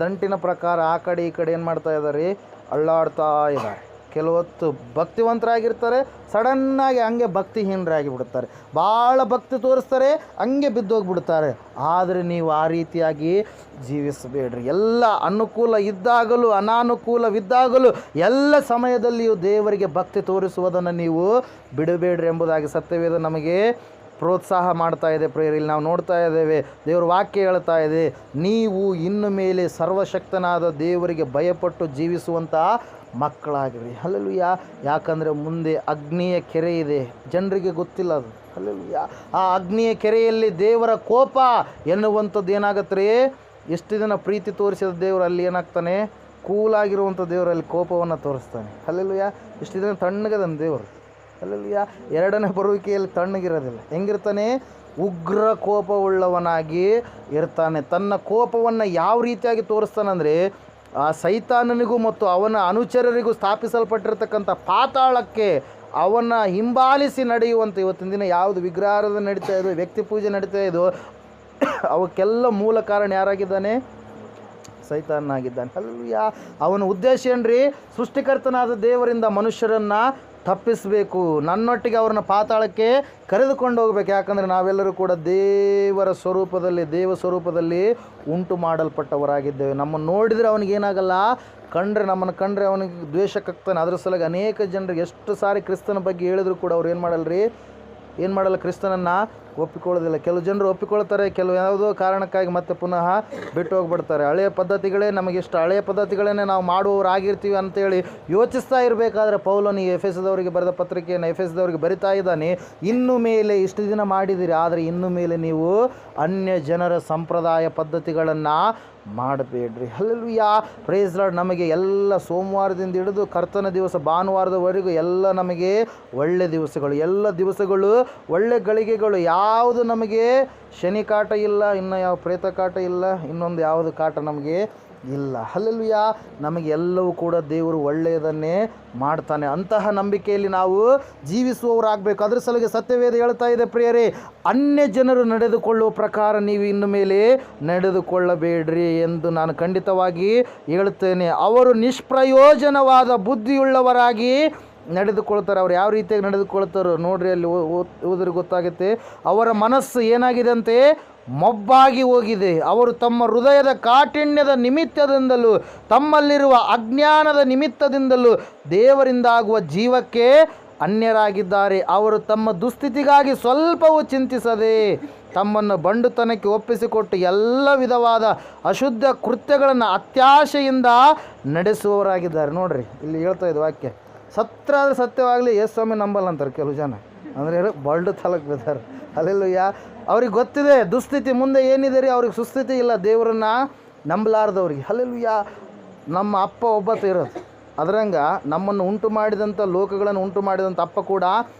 ದಂಟಿನ ಪ್ರಕಾರ ಆ ಕಡೆ ಈ ಕಡೆ ಏನು ಮಾಡ್ತಾ ಇದ್ದಾರೆ? ಅಳ್ಳಾಡ್ತಾ ಇದ್ದಾರೆ. ಕೆಲವೊತ್ತು ಭಕ್ತಿವಂತರಾಗಿರ್ತಾರೆ, ಸಡನ್ನಾಗಿ ಹಂಗೆ ಭಕ್ತಿಹೀನರಾಗಿ ಬಿಡುತ್ತಾರೆ. ಭಾಳ ಭಕ್ತಿ ತೋರಿಸ್ತಾರೆ, ಹಂಗೆ ಬಿದ್ದೋಗಿಬಿಡ್ತಾರೆ. ಆದರೆ ನೀವು ಆ ರೀತಿಯಾಗಿ ಜೀವಿಸಬೇಡ್ರಿ. ಎಲ್ಲ ಅನುಕೂಲ ಇದ್ದಾಗಲೂ ಅನಾನುಕೂಲವಿದ್ದಾಗಲೂ ಎಲ್ಲ ಸಮಯದಲ್ಲಿಯೂ ದೇವರಿಗೆ ಭಕ್ತಿ ತೋರಿಸುವುದನ್ನು ನೀವು ಬಿಡಬೇಡ್ರಿ ಎಂಬುದಾಗಿ ಸತ್ಯವೇದ ನಮಗೆ ಪ್ರೋತ್ಸಾಹ ಮಾಡ್ತಾ ಇದೆ ಪ್ರೇಯರ್. ಇಲ್ಲಿ ನಾವು ನೋಡ್ತಾ ಇದ್ದೇವೆ, ದೇವರ ವಾಕ್ಯ ಹೇಳ್ತಾ ಇದೆ, ನೀವು ಇನ್ನು ಮೇಲೆ ಸರ್ವಶಕ್ತನಾದ ದೇವರಿಗೆ ಭಯಪಟ್ಟು ಜೀವಿಸುವಂಥ ಮಕ್ಕಳಾಗಿರಿ. ಹಲ್ಲೆಲೂಯಾ. ಯಾಕಂದರೆ ಮುಂದೆ ಅಗ್ನಿಯ ಕೆರೆ ಇದೆ, ಜನರಿಗೆ ಗೊತ್ತಿಲ್ಲ ಅದು. ಹಲ್ಲೆಲೂಯಾ. ಆ ಅಗ್ನಿಯ ಕೆರೆಯಲ್ಲಿ ದೇವರ ಕೋಪ ಎನ್ನುವಂಥದ್ದು ಏನಾಗತ್ತೆ ರೀ? ಎಷ್ಟು ದಿನ ಪ್ರೀತಿ ತೋರಿಸಿದ ದೇವರು ಅಲ್ಲಿ ಏನಾಗ್ತಾನೆ? ಕೂಲಾಗಿರುವಂಥ ದೇವರಲ್ಲಿ ಕೋಪವನ್ನು ತೋರಿಸ್ತಾನೆ. ಹಲ್ಲೆಲೂಯಾ. ಇಷ್ಟು ದಿನ ತಣ್ಣಗದನ್ ದೇವರು. ಹಲ್ಲೆಲೂಯಾ. ಎರಡನೇ ಬರುವಿಕೆಯಲ್ಲಿ ತಣ್ಣಗಿರೋದಿಲ್ಲ. ಹೆಂಗಿರ್ತಾನೆ? ಉಗ್ರ ಕೋಪವುಳ್ಳವನಾಗಿ ಇರ್ತಾನೆ. ತನ್ನ ಕೋಪವನ್ನು ಯಾವ ರೀತಿಯಾಗಿ ತೋರಿಸ್ತಾನಂದರೆ, ಆ ಸೈತಾನನಿಗೂ ಮತ್ತು ಅವನ ಅನುಚರರಿಗೂ ಸ್ಥಾಪಿಸಲ್ಪಟ್ಟಿರ್ತಕ್ಕಂಥ ಪಾತಾಳಕ್ಕೆ ಅವನ ಹಿಂಬಾಲಿಸಿ ನಡೆಯುವಂಥ ಇವತ್ತಿನ ದಿನ ಯಾವುದು ವಿಗ್ರಹಾರಾಧನೆ ನಡೀತಾ ಇದೆ, ವ್ಯಕ್ತಿ ಪೂಜೆ ನಡೀತಾ ಇದೋ, ಅವಕ್ಕೆಲ್ಲ ಮೂಲ ಕಾರಣ ಯಾರಾಗಿದ್ದಾನೆ? ಸೈತಾನನಾಗಿದ್ದಾನೆ. ಹಲ್ಲೆಲೂಯಾ. ಅವನ ಉದ್ದೇಶ ಏನ್ರಿ? ಸೃಷ್ಟಿಕರ್ತನಾದ ದೇವರಿಂದ ಮನುಷ್ಯರನ್ನು ತಪ್ಪಿಸಬೇಕು, ನನ್ನೊಟ್ಟಿಗೆ ಅವ್ರನ್ನ ಪಾತಾಳಕ್ಕೆ ಕರೆದುಕೊಂಡು ಹೋಗ್ಬೇಕು. ಯಾಕಂದರೆ ನಾವೆಲ್ಲರೂ ಕೂಡ ದೇವ ಸ್ವರೂಪದಲ್ಲಿ ಉಂಟು ಮಾಡಲ್ಪಟ್ಟವರಾಗಿದ್ದೇವೆ. ನಮ್ಮನ್ನು ನೋಡಿದರೆ ಅವನಿಗೇನಾಗಲ್ಲ, ನಮ್ಮನ್ನು ಕಂಡ್ರೆ ಅವನಿಗೆ ದ್ವೇಷಕ್ಕಾಗ್ತಾನೆ. ಅದ್ರ ಸಲುವಾಗಿ ಅನೇಕ ಜನರಿಗೆ ಎಷ್ಟು ಸಾರಿ ಕ್ರಿಸ್ತನ ಬಗ್ಗೆ ಹೇಳಿದ್ರು ಕೂಡ ಅವ್ರು ಏನು ಮಾಡಲ್ಲ, ಕ್ರಿಸ್ತನನ್ನು ಒಪ್ಪಿಕೊಳ್ಳೋದಿಲ್ಲ. ಕೆಲವು ಜನರು ಒಪ್ಪಿಕೊಳ್ತಾರೆ, ಕೆಲವು ಯಾವುದೋ ಕಾರಣಕ್ಕಾಗಿ ಮತ್ತೆ ಪುನಃ ಬಿಟ್ಟು ಹೋಗ್ಬಿಡ್ತಾರೆ. ಹಳೆಯ ಪದ್ಧತಿಗಳೇ ನಮಗಿಷ್ಟ, ಹಳೆಯ ಪದ್ಧತಿಗಳನ್ನೇ ನಾವು ಮಾಡುವವರಾಗಿರ್ತೀವಿ ಅಂತೇಳಿ ಯೋಚಿಸ್ತಾ ಇರಬೇಕಾದ್ರೆ ಪೌಲನು ಈ ಎಫೆಸದವರಿಗೆ ಬರೆದ ಪತ್ರಿಕೆಯನ್ನು ಎಫೆಸದವರಿಗೆ ಬರಿತಾ ಇದ್ದಾನೆ. ಇನ್ನು ಮೇಲೆ ಇಷ್ಟು ದಿನ ಮಾಡಿದ್ದೀರಿ, ಆದರೆ ಇನ್ನು ಮೇಲೆ ನೀವು ಅನ್ಯ ಜನರ ಸಂಪ್ರದಾಯ ಪದ್ಧತಿಗಳನ್ನು ಮಾಡಬೇಡ್ರಿ. ಹಲ್ಲೆಲೂಯಾ. Praise lord. ನಮಗೆ ಎಲ್ಲ ಸೋಮವಾರದಿಂದ ಹಿಡಿದು ಕರ್ತನ ದಿವಸ ಭಾನುವಾರದವರೆಗೂ ಎಲ್ಲ ನಮಗೆ ಒಳ್ಳೆ ದಿವಸಗಳು, ಎಲ್ಲ ದಿವಸಗಳು ಒಳ್ಳೆ ಗಳಿಗೆಗಳು. ಯಾವುದು ನಮಗೆ ಶನಿ ಕಾಟ ಇಲ್ಲ, ಇನ್ನು ಯಾವ ಪ್ರೇತ ಕಾಟ ಇಲ್ಲ, ಇನ್ನೊಂದು ಯಾವುದು ಕಾಟ ನಮಗೆ ಇಲ್ಲ. ಹಲ್ಲೆಲೂಯಾ. ನಮಗೆ ಎಲ್ಲವೂ ಕೂಡ ದೇವರು ಒಳ್ಳೆಯದನ್ನೇ ಮಾಡ್ತಾನೆ. ಅಂತಹ ನಂಬಿಕೆಯಲ್ಲಿ ನಾವು ಜೀವಿಸುವವರಾಗಬೇಕು. ಅದ್ರ ಸಲುವಾಗಿ ಸತ್ಯವೇದ ಹೇಳ್ತಾ ಇದೆ ಪ್ರಿಯರೇ, ಅನ್ಯ ಜನರು ನಡೆದುಕೊಳ್ಳುವ ಪ್ರಕಾರ ನೀವು ಇನ್ನು ಮೇಲೆ ನಡೆದುಕೊಳ್ಳಬೇಡ್ರಿ ಎಂದು ನಾನು ಖಂಡಿತವಾಗಿ ಹೇಳುತ್ತೇನೆ. ಅವರು ನಿಷ್ಪ್ರಯೋಜನವಾದ ಬುದ್ಧಿಯುಳ್ಳವರಾಗಿ ನಡೆದುಕೊಳ್ತಾರೆ. ಅವ್ರು ಯಾವ ರೀತಿಯಾಗಿ ನಡೆದುಕೊಳ್ತಾರೋ ನೋಡ್ರಿ, ಅಲ್ಲಿ ಓದಿದ್ರೆ ಗೊತ್ತಾಗುತ್ತೆ. ಅವರ ಮನಸ್ಸು ಏನಾಗಿದಂತೆ? ಮೊಬ್ಬಾಗಿ ಹೋಗಿದೆ. ಅವರು ತಮ್ಮ ಹೃದಯದ ಕಾಠಿಣ್ಯದ ನಿಮಿತ್ತದಿಂದಲೂ ತಮ್ಮಲ್ಲಿರುವ ಅಜ್ಞಾನದ ನಿಮಿತ್ತದಿಂದಲೂ ದೇವರಿಂದಾಗುವ ಜೀವಕ್ಕೆ ಅನ್ಯರಾಗಿದ್ದಾರೆ. ಅವರು ತಮ್ಮ ದುಸ್ಥಿತಿಗಾಗಿ ಸ್ವಲ್ಪವೂ ಚಿಂತಿಸದೆ ತಮ್ಮನ್ನು ಬಂಡುತನಕ್ಕೆ ಒಪ್ಪಿಸಿಕೊಟ್ಟು ಎಲ್ಲ ವಿಧವಾದ ಅಶುದ್ಧ ಕೃತ್ಯಗಳನ್ನು ಅತ್ಯಾಶೆಯಿಂದ ನಡೆಸುವವರಾಗಿದ್ದಾರೆ. ನೋಡ್ರಿ, ಇಲ್ಲಿ ಹೇಳ್ತಾ ಇದ್ದ ವಾಕ್ಯ ಸತ್ಯ ಆದರೆ ಸತ್ಯವಾಗಲಿ ಯೇಸು ಸ್ವಾಮಿ ನಂಬಲ್ಲ ಅಂತಾರೆ ಕೆಲವು ಜನ. ಅಂದರೆ ಬಂಡು ತಲಕ್ಕೆ ಬಿದ್ದಾರೆ. ಹಲ್ಲೆಲೂಯ. ಅವ್ರಿಗೆ ಗೊತ್ತಿದೆ ದುಸ್ಥಿತಿ ಮುಂದೆ ಏನಿದೆ ರೀ, ಅವ್ರಿಗೆ ಸುಸ್ಥಿತಿ ಇಲ್ಲ ದೇವರನ್ನು ನಂಬಲಾರ್ದವ್ರಿಗೆ. ಹಲ್ಲೆಲೂಯ. ನಮ್ಮ ಅಪ್ಪ ಒಬ್ಬತ್ತ ಇರೋದು, ಅದರಂಗ ನಮ್ಮನ್ನು ಉಂಟು ಮಾಡಿದಂಥ ಲೋಕಗಳನ್ನು ಉಂಟು ಮಾಡಿದಂಥ ಅಪ್ಪ ಕೂಡ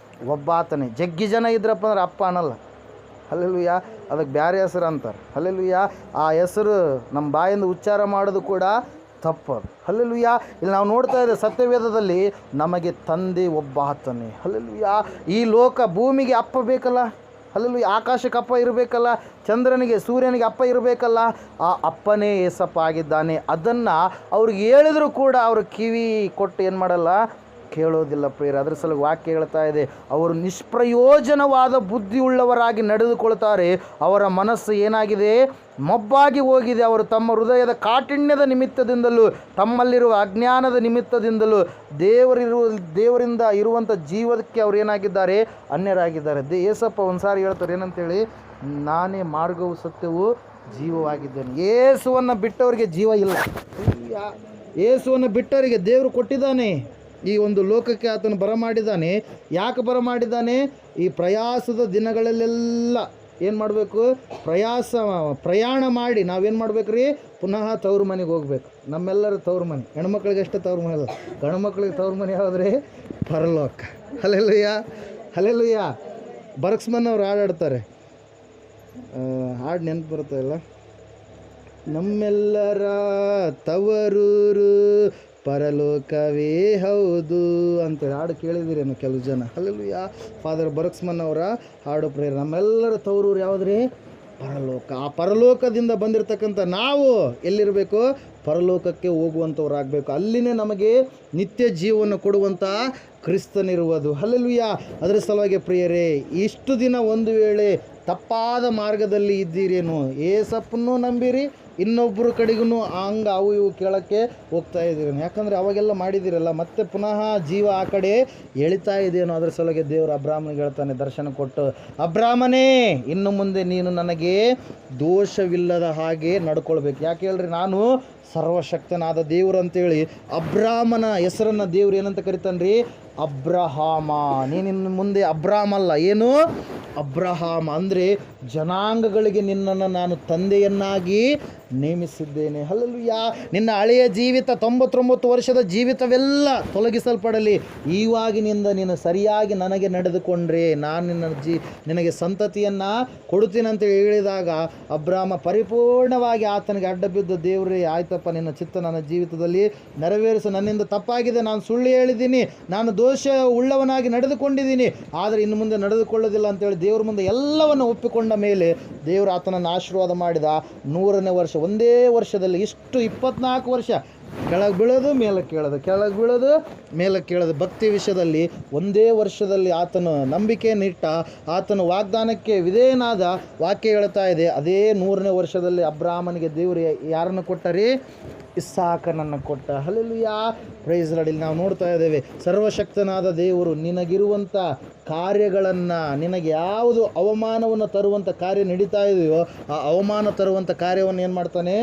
ಒಬ್ಬಾತನೇ. ಜಗ್ಗಿ ಜನ ಇದ್ರಪ್ಪ ಅಂದ್ರೆ ಅಪ್ಪ ಅನ್ನಲ್ಲ. ಹಲ್ಲೆಲೂಯ. ಅದಕ್ಕೆ ಬೇರೆ ಹೆಸರು ಅಂತಾರೆ. ಹಲ್ಲೆಲೂಯ. ಆ ಹೆಸರು ನಮ್ಮ ಬಾಯಿಂದ ಉಚ್ಚಾರ ಮಾಡೋದು ಕೂಡ ತಪ್ಪದು. ಹಲ್ಲೆಲೂಯ. ಇಲ್ಲಿ ನಾವು ನೋಡ್ತಾ ಇದ್ದೇವೆ ಸತ್ಯವೇದದಲ್ಲಿ ನಮಗೆ ತಂದೆ ಒಬ್ಬ ಆತನೇ. ಹಲ್ಲೆಲೂಯ. ಈ ಲೋಕ ಭೂಮಿಗೆ ಅಪ್ಪ ಬೇಕಲ್ಲ. ಹಲ್ಲೆಲೂಯ. ಆಕಾಶಕ್ಕೆ ಅಪ್ಪ ಇರಬೇಕಲ್ಲ, ಚಂದ್ರನಿಗೆ ಸೂರ್ಯನಿಗೆ ಅಪ್ಪ ಇರಬೇಕಲ್ಲ. ಆ ಅಪ್ಪನೇ ಏಸಪ್ಪ ಆಗಿದ್ದಾನೆ. ಅದನ್ನು ಅವ್ರಿಗೆ ಹೇಳಿದ್ರು ಕೂಡ ಅವರು ಕಿವಿ ಕೊಟ್ಟು ಏನು ಮಾಡಲ್ಲ, ಕೇಳೋದಿಲ್ಲ ಪ್ರಿಯರೇ. ಅದರ ಸಲುವಾಗಿ ವಾಕ್ಯ ಹೇಳ್ತಾ ಇದೆ, ಅವರು ನಿಷ್ಪ್ರಯೋಜನವಾದ ಬುದ್ಧಿಯುಳ್ಳವರಾಗಿ ನಡೆದುಕೊಳ್ತಾರೆ. ಅವರ ಮನಸ್ಸು ಏನಾಗಿದೆ, ಮೊಬ್ಬಾಗಿ ಹೋಗಿದೆ. ಅವರು ತಮ್ಮ ಹೃದಯದ ಕಾಠಿಣ್ಯದ ನಿಮಿತ್ತದಿಂದಲೂ ತಮ್ಮಲ್ಲಿರುವ ಅಜ್ಞಾನದ ನಿಮಿತ್ತದಿಂದಲೂ ದೇವರಿಂದ ಇರುವಂಥ ಜೀವಕ್ಕೆ ಅವರು ಏನಾಗಿದ್ದಾರೆ, ಅನ್ಯರಾಗಿದ್ದಾರೆ. ಏಸಪ್ಪ ಒಂದು ಸಾರಿ ಹೇಳ್ತಾರೆ ಏನಂತೇಳಿ, ನಾನೇ ಮಾರ್ಗವು ಸತ್ಯವೂ ಜೀವವಾಗಿದ್ದೇನೆ. ಯೇಸುವನ್ನು ಬಿಟ್ಟವರಿಗೆ ಜೀವ ಇಲ್ಲ. ಯೇಸುವನ್ನು ಬಿಟ್ಟವರಿಗೆ ದೇವರು ಕೊಟ್ಟಿದ್ದಾನೆ. ಈ ಒಂದು ಲೋಕಕ್ಕೆ ಆತನು ಬರಮಾಡಿದ್ದಾನೆ. ಯಾಕೆ ಬರಮಾಡಿದ್ದಾನೆ? ಈ ಪ್ರಯಾಸದ ದಿನಗಳಲ್ಲೆಲ್ಲ ಏನು ಮಾಡಬೇಕು, ಪ್ರಯಾಣ ಮಾಡಿ ನಾವೇನು ಮಾಡ್ಬೇಕು ರೀ, ಪುನಃ ತವ್ರ ಮನೆಗೆ ಹೋಗ್ಬೇಕು. ನಮ್ಮೆಲ್ಲರ ತವ್ರ ಮನೆ, ಹೆಣ್ಮಕ್ಳಿಗೆ ಅಷ್ಟೇ ತವ್ರ ಮನೆ ಅಲ್ಲ, ಗಂಡು ಮಕ್ಳಿಗೆ ತವ್ರ ಮನೆ ಯಾವುದ್ರಿ, ಪರಲೋಕ. ಹಲ್ಲೆಲೂಯ. ಹಲ್ಲೆಲೂಯ. ಬರ್ಕ್ಸ್ಮನ್ ಅವ್ರು ಹಾಡಾಡ್ತಾರೆ, ಹಾಡು ನೆನಪು ಬರ್ತಾ ಇಲ್ಲ, ನಮ್ಮೆಲ್ಲರ ತವರೂರು ಪರಲೋಕವೇ ಹೌದು ಅಂತೇಳಿ ಹಾಡು ಕೇಳಿದಿರೇನು ಕೆಲವು ಜನ. ಹಲ್ಲೆಲೂಯ. ಫಾದರ್ ಬರ್ಕ್ಸ್ಮನ್ ಅವರ ಹಾಡು ಪ್ರೇರಣೆ. ನಮ್ಮೆಲ್ಲರ ತವರೂರು ಯಾವುದ್ರಿ, ಪರಲೋಕ. ಆ ಪರಲೋಕದಿಂದ ಬಂದಿರತಕ್ಕಂಥ ನಾವು ಎಲ್ಲಿರಬೇಕು, ಪರಲೋಕಕ್ಕೆ ಹೋಗುವಂಥವ್ರಾಗಬೇಕು. ಅಲ್ಲಿನೇ ನಮಗೆ ನಿತ್ಯ ಜೀವವನ್ನು ಕೊಡುವಂಥ ಕ್ರಿಸ್ತನಿರುವುದು. ಹಲ್ಲೆಲೂಯ. ಅದರ ಸಲುವಾಗಿ ಪ್ರಿಯರೇ, ಇಷ್ಟು ದಿನ ಒಂದು ವೇಳೆ ತಪ್ಪಾದ ಮಾರ್ಗದಲ್ಲಿ ಇದ್ದೀರೇನು, ಏಸಪ್ಪನ್ನೂ ನಂಬಿರಿ, ಇನ್ನೊಬ್ಬರ ಕಡೆಗೂ ಹಂಗೆ ಅವು ಇವು ಕೇಳೋಕ್ಕೆ ಹೋಗ್ತಾ ಇದ್ದೀರೇನು. ಯಾಕಂದರೆ ಅವಾಗೆಲ್ಲ ಮಾಡಿದ್ದೀರಲ್ಲ, ಮತ್ತೆ ಪುನಃ ಜೀವ ಆ ಕಡೆ ಎಳಿತಾ ಇದೆಯೇನೋ. ಅದರ ಸಲುವಾಗಿ ದೇವರು ಅಬ್ರಾಹ್ಮನಿಗೆ ಹೇಳ್ತಾನೆ, ದರ್ಶನ ಕೊಟ್ಟು, ಅಬ್ರಾಹ್ಮನೇ, ಇನ್ನು ಮುಂದೆ ನೀನು ನನಗೆ ದೋಷವಿಲ್ಲದ ಹಾಗೆ ನಡ್ಕೊಳ್ಬೇಕು. ಯಾಕೆ ಹೇಳ್ರಿ, ನಾನು ಸರ್ವಶಕ್ತನಾದ ದೇವರು ಅಂತೇಳಿ ಅಬ್ರಾಹ್ಮನ ಹೆಸರನ್ನು ದೇವ್ರು ಏನಂತ ಕರಿತಾನೆ ರೀ, ಅಬ್ರಹಾಮ. ನೀನಿನ್ನು ಮುಂದೆ ಅಬ್ರಾಹ್ಮ ಅಲ್ಲ, ಏನು, ಅಬ್ರಹಾಮ. ಅಂದರೆ ಜನಾಂಗಗಳಿಗೆ ನಿನ್ನನ್ನು ನಾನು ತಂದೆಯನ್ನಾಗಿ ನೇಮಿಸಿದ್ದೇನೆ. ಹಲ್ಲೆಲೂಯ. ನಿನ್ನ ಹಳೆಯ ಜೀವಿತ 99 ವರ್ಷದ ಜೀವಿತವೆಲ್ಲ ತೊಲಗಿಸಲ್ಪಡಲಿ. ಇವಾಗಿನಿಂದ ನೀನು ಸರಿಯಾಗಿ ನನಗೆ ನಡೆದುಕೊಂಡ್ರೆ ನಾನು ನಿನಗೆ ಸಂತತಿಯನ್ನು ಕೊಡುತ್ತೀನಿ ಅಂತ ಹೇಳಿದಾಗ ಅಬ್ರಾಹ್ಮ ಪರಿಪೂರ್ಣವಾಗಿ ಆತನಿಗೆ ಅಡ್ಡ ಬಿದ್ದು, ದೇವರೇ ಆಯ್ತಪ್ಪ, ನಿನ್ನ ಚಿತ್ತ ನನ್ನ ಜೀವಿತದಲ್ಲಿ ನೆರವೇರಿಸು, ನನ್ನಿಂದ ತಪ್ಪಾಗಿದೆ, ನಾನು ಸುಳ್ಳು ಹೇಳಿದ್ದೀನಿ, ನಾನು ದೋಷ ಉಳ್ಳವನಾಗಿ ನಡೆದುಕೊಂಡಿದ್ದೀನಿ, ಆದರೆ ಇನ್ನು ಮುಂದೆ ನಡೆದುಕೊಳ್ಳೋದಿಲ್ಲ ಅಂತೇಳಿ ದೇವ್ರ ಮುಂದೆ ಎಲ್ಲವನ್ನು ಒಪ್ಪಿಕೊಂಡ ಮೇಲೆ ದೇವರು ಆತನನ್ನು ಆಶೀರ್ವಾದ ಮಾಡಿದ. 100ನೇ ವರ್ಷ, ಒಂದೇ ವರ್ಷದಲ್ಲಿ ಇಷ್ಟು 24 ವರ್ಷ ಕೆಳಗೆ ಬೀಳೋದು ಮೇಲಕ್ಕೆ ಕೇಳೋದು, ಕೆಳಗೆ ಬೀಳೋದು ಮೇಲಕ್ಕೆ ಕೇಳೋದು. ಭಕ್ತಿ ವಿಷಯದಲ್ಲಿ ಒಂದೇ ವರ್ಷದಲ್ಲಿ ಆತನು ನಂಬಿಕೆಯನ್ನಿಟ್ಟ, ಆತನು ವಾಗ್ದಾನಕ್ಕೆ ವಿಧೇಯನಾದ. ವಾಕ್ಯ ಹೇಳ್ತಾ ಇದೆ, ಅದೇ 100ನೇ ವರ್ಷದಲ್ಲಿ ಅಬ್ರಾಹ್ಮನಿಗೆ ದೇವರು ಯಾರನ್ನು ಕೊಟ್ಟರಿ, ಇಸ್ಸಾಕನನ್ನು ಕೊಟ್ಟ. ಹಲ್ಲೆಲೂಯ. Praise lord. ಇಲ್ಲಿ ನಾವು ನೋಡ್ತಾ ಇದ್ದೇವೆ, ಸರ್ವಶಕ್ತನಾದ ದೇವರು ನಿನಗಿರುವಂಥ ಕಾರ್ಯಗಳನ್ನು, ನಿನಗೆ ಯಾವುದು ಅವಮಾನವನ್ನು ತರುವಂಥ ಕಾರ್ಯ ನಡೀತಾ ಇದೆಯೋ ಆ ಅವಮಾನ ತರುವಂಥ ಕಾರ್ಯವನ್ನು ಏನು ಮಾಡ್ತಾನೆ,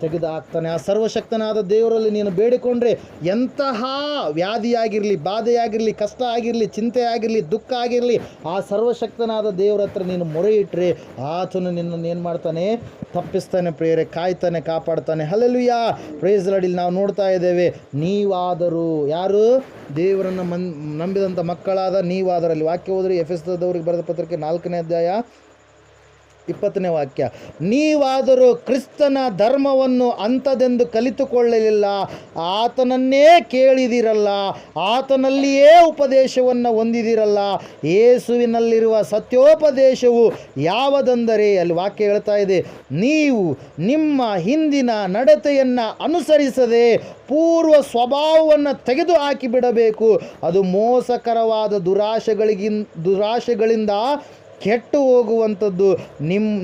ತೆಗೆದು ಹಾಕ್ತಾನೆ. ಆ ಸರ್ವಶಕ್ತನಾದ ದೇವರಲ್ಲಿ ನೀನು ಬೇಡಿಕೊಂಡ್ರೆ ಎಂತಹ ವ್ಯಾಧಿಯಾಗಿರಲಿ, ಬಾಧೆಯಾಗಿರಲಿ, ಕಷ್ಟ ಆಗಿರಲಿ, ಚಿಂತೆ ಆಗಿರಲಿ, ದುಃಖ ಆಗಿರಲಿ, ಆ ಸರ್ವಶಕ್ತನಾದ ದೇವರ ಹತ್ರ ನೀನು ಮೊರೆ ಇಟ್ಟರೆ ಆತನು ನಿನ್ನನ್ನು ಏನು ಮಾಡ್ತಾನೆ, ತಪ್ಪಿಸ್ತಾನೆ ಪ್ರಿಯರೇ, ಕಾಯ್ತಾನೆ, ಕಾಪಾಡ್ತಾನೆ. ಹಲ್ಲೆಲೂಯ. Praise lord. ಇಲ್ಲಿ ನಾವು ನೋಡ್ತಾ ಇದ್ದೇವೆ, ನೀವಾದರೂ, ಯಾರು, ದೇವರನ್ನು ನಂಬಿದಂಥ ಮಕ್ಕಳಾದ ನೀವಾದರಲ್ಲಿ. ವಾಕ್ಯ ಹೋದರೆ ಎಫೆಸದವರಿಗೆ ಬರೆದ ಪತ್ರಿಕೆ 4ನೇ ಅಧ್ಯಾಯ 20ನೇ ವಾಕ್ಯ, ನೀವಾದರೂ ಕ್ರಿಸ್ತನ ಧರ್ಮವನ್ನು ಅಂಥದೆಂದು ಕಲಿತುಕೊಳ್ಳಲಿಲ್ಲ, ಆತನನ್ನೇ ಕೇಳಿದಿರಲ್ಲ, ಆತನಲ್ಲಿಯೇ ಉಪದೇಶವನ್ನು ಹೊಂದಿದಿರಲ್ಲ. ಯೇಸುವಿನಲ್ಲಿರುವ ಸತ್ಯೋಪದೇಶವು ಯಾವುದೆಂದರೆ, ಅಲ್ಲಿ ವಾಕ್ಯ ಹೇಳ್ತಾ ಇದೆ, ನೀವು ನಿಮ್ಮ ಹಿಂದಿನ ನಡತೆಯನ್ನು ಅನುಸರಿಸದೆ ಪೂರ್ವ ಸ್ವಭಾವವನ್ನು ತೆಗೆದು ಹಾಕಿಬಿಡಬೇಕು. ಅದು ಮೋಸಕರವಾದ ದುರಾಶೆಗಳಿಂದ ಕೆಟ್ಟು ಹೋಗುವಂಥದ್ದು.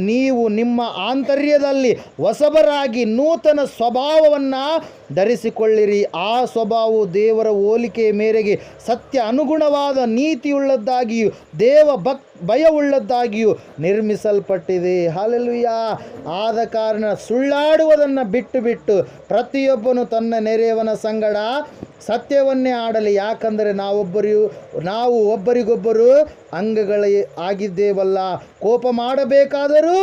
ನೀವು ನಿಮ್ಮ ಆಂತರ್ಯದಲ್ಲಿ ಹೊಸಬರಾಗಿ ನೂತನ ಸ್ವಭಾವವನ್ನು ಧರಿಸಿಕೊಳ್ಳಿರಿ. ಆ ಸ್ವಭಾವವು ದೇವರ ಹೋಲಿಕೆಯ ಮೇರೆಗೆ ಸತ್ಯ ಅನುಗುಣವಾದ ನೀತಿಯುಳ್ಳದ್ದಾಗಿಯೂ ಭಯವುಳ್ಳದ್ದಾಗಿಯೂ ನಿರ್ಮಿಸಲ್ಪಟ್ಟಿದೆ. ಹಲ್ಲೆಲೂಯಾ. ಆದ ಕಾರಣ ಸುಳ್ಳಾಡುವುದನ್ನು ಬಿಟ್ಟು ಪ್ರತಿಯೊಬ್ಬನು ತನ್ನ ನೆರೆಯವನ ಸಂಗಡ ಸತ್ಯವನ್ನೇ ಆಡಲಿ. ಯಾಕಂದರೆ ನಾವು ಒಬ್ಬರಿಗೊಬ್ಬರು ಅಂಗಗಳೇ ಆಗಿದ್ದೇವಲ್ಲ. ಕೋಪ ಮಾಡಬೇಕಾದರೂ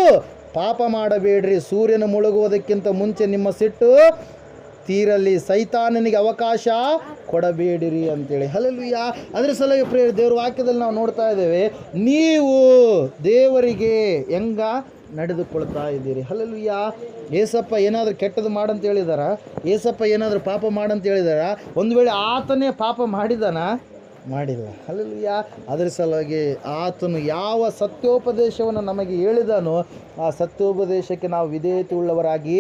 ಪಾಪ ಮಾಡಬೇಡ್ರಿ. ಸೂರ್ಯನು ಮುಳುಗುವುದಕ್ಕಿಂತ ಮುಂಚೆ ನಿಮ್ಮ ಸಿಟ್ಟು ತೀರಲಿ. ಸೈತಾನನಿಗೆ ಅವಕಾಶ ಕೊಡಬೇಡಿರಿ ಅಂತೇಳಿ. ಹಲ್ಲೆಲೂಯಾ. ಅದರ ಸಲುವಾಗಿ ಪ್ರಿಯರೇ, ದೇವರ ವಾಕ್ಯದಲ್ಲಿ ನಾವು ನೋಡ್ತಾ ಇದ್ದೇವೆ, ನೀವು ದೇವರಿಗೆ ಹೆಂಗ ನಡೆದುಕೊಳ್ತಾ ಇದ್ದೀರಿ. ಹಲ್ಲೆಲೂಯಾ. ಏಸಪ್ಪ ಏನಾದರೂ ಕೆಟ್ಟದ್ದು ಮಾಡಂತ ಹೇಳಿದಾರ? ಏಸಪ್ಪ ಏನಾದರೂ ಪಾಪ ಮಾಡಂತ ಹೇಳಿದಾರ? ಒಂದು ವೇಳೆ ಆತನೇ ಪಾಪ ಮಾಡಿಲ್ಲ. ಹಲ್ಲೆಲೂಯಾ. ಅದರ ಸಲುವಾಗಿ ಆತನು ಯಾವ ಸತ್ಯೋಪದೇಶವನ್ನು ನಮಗೆ ಹೇಳಿದನೋ ಆ ಸತ್ಯೋಪದೇಶಕ್ಕೆ ನಾವು ವಿಧೇಯತೆ ಉಳ್ಳವರಾಗಿ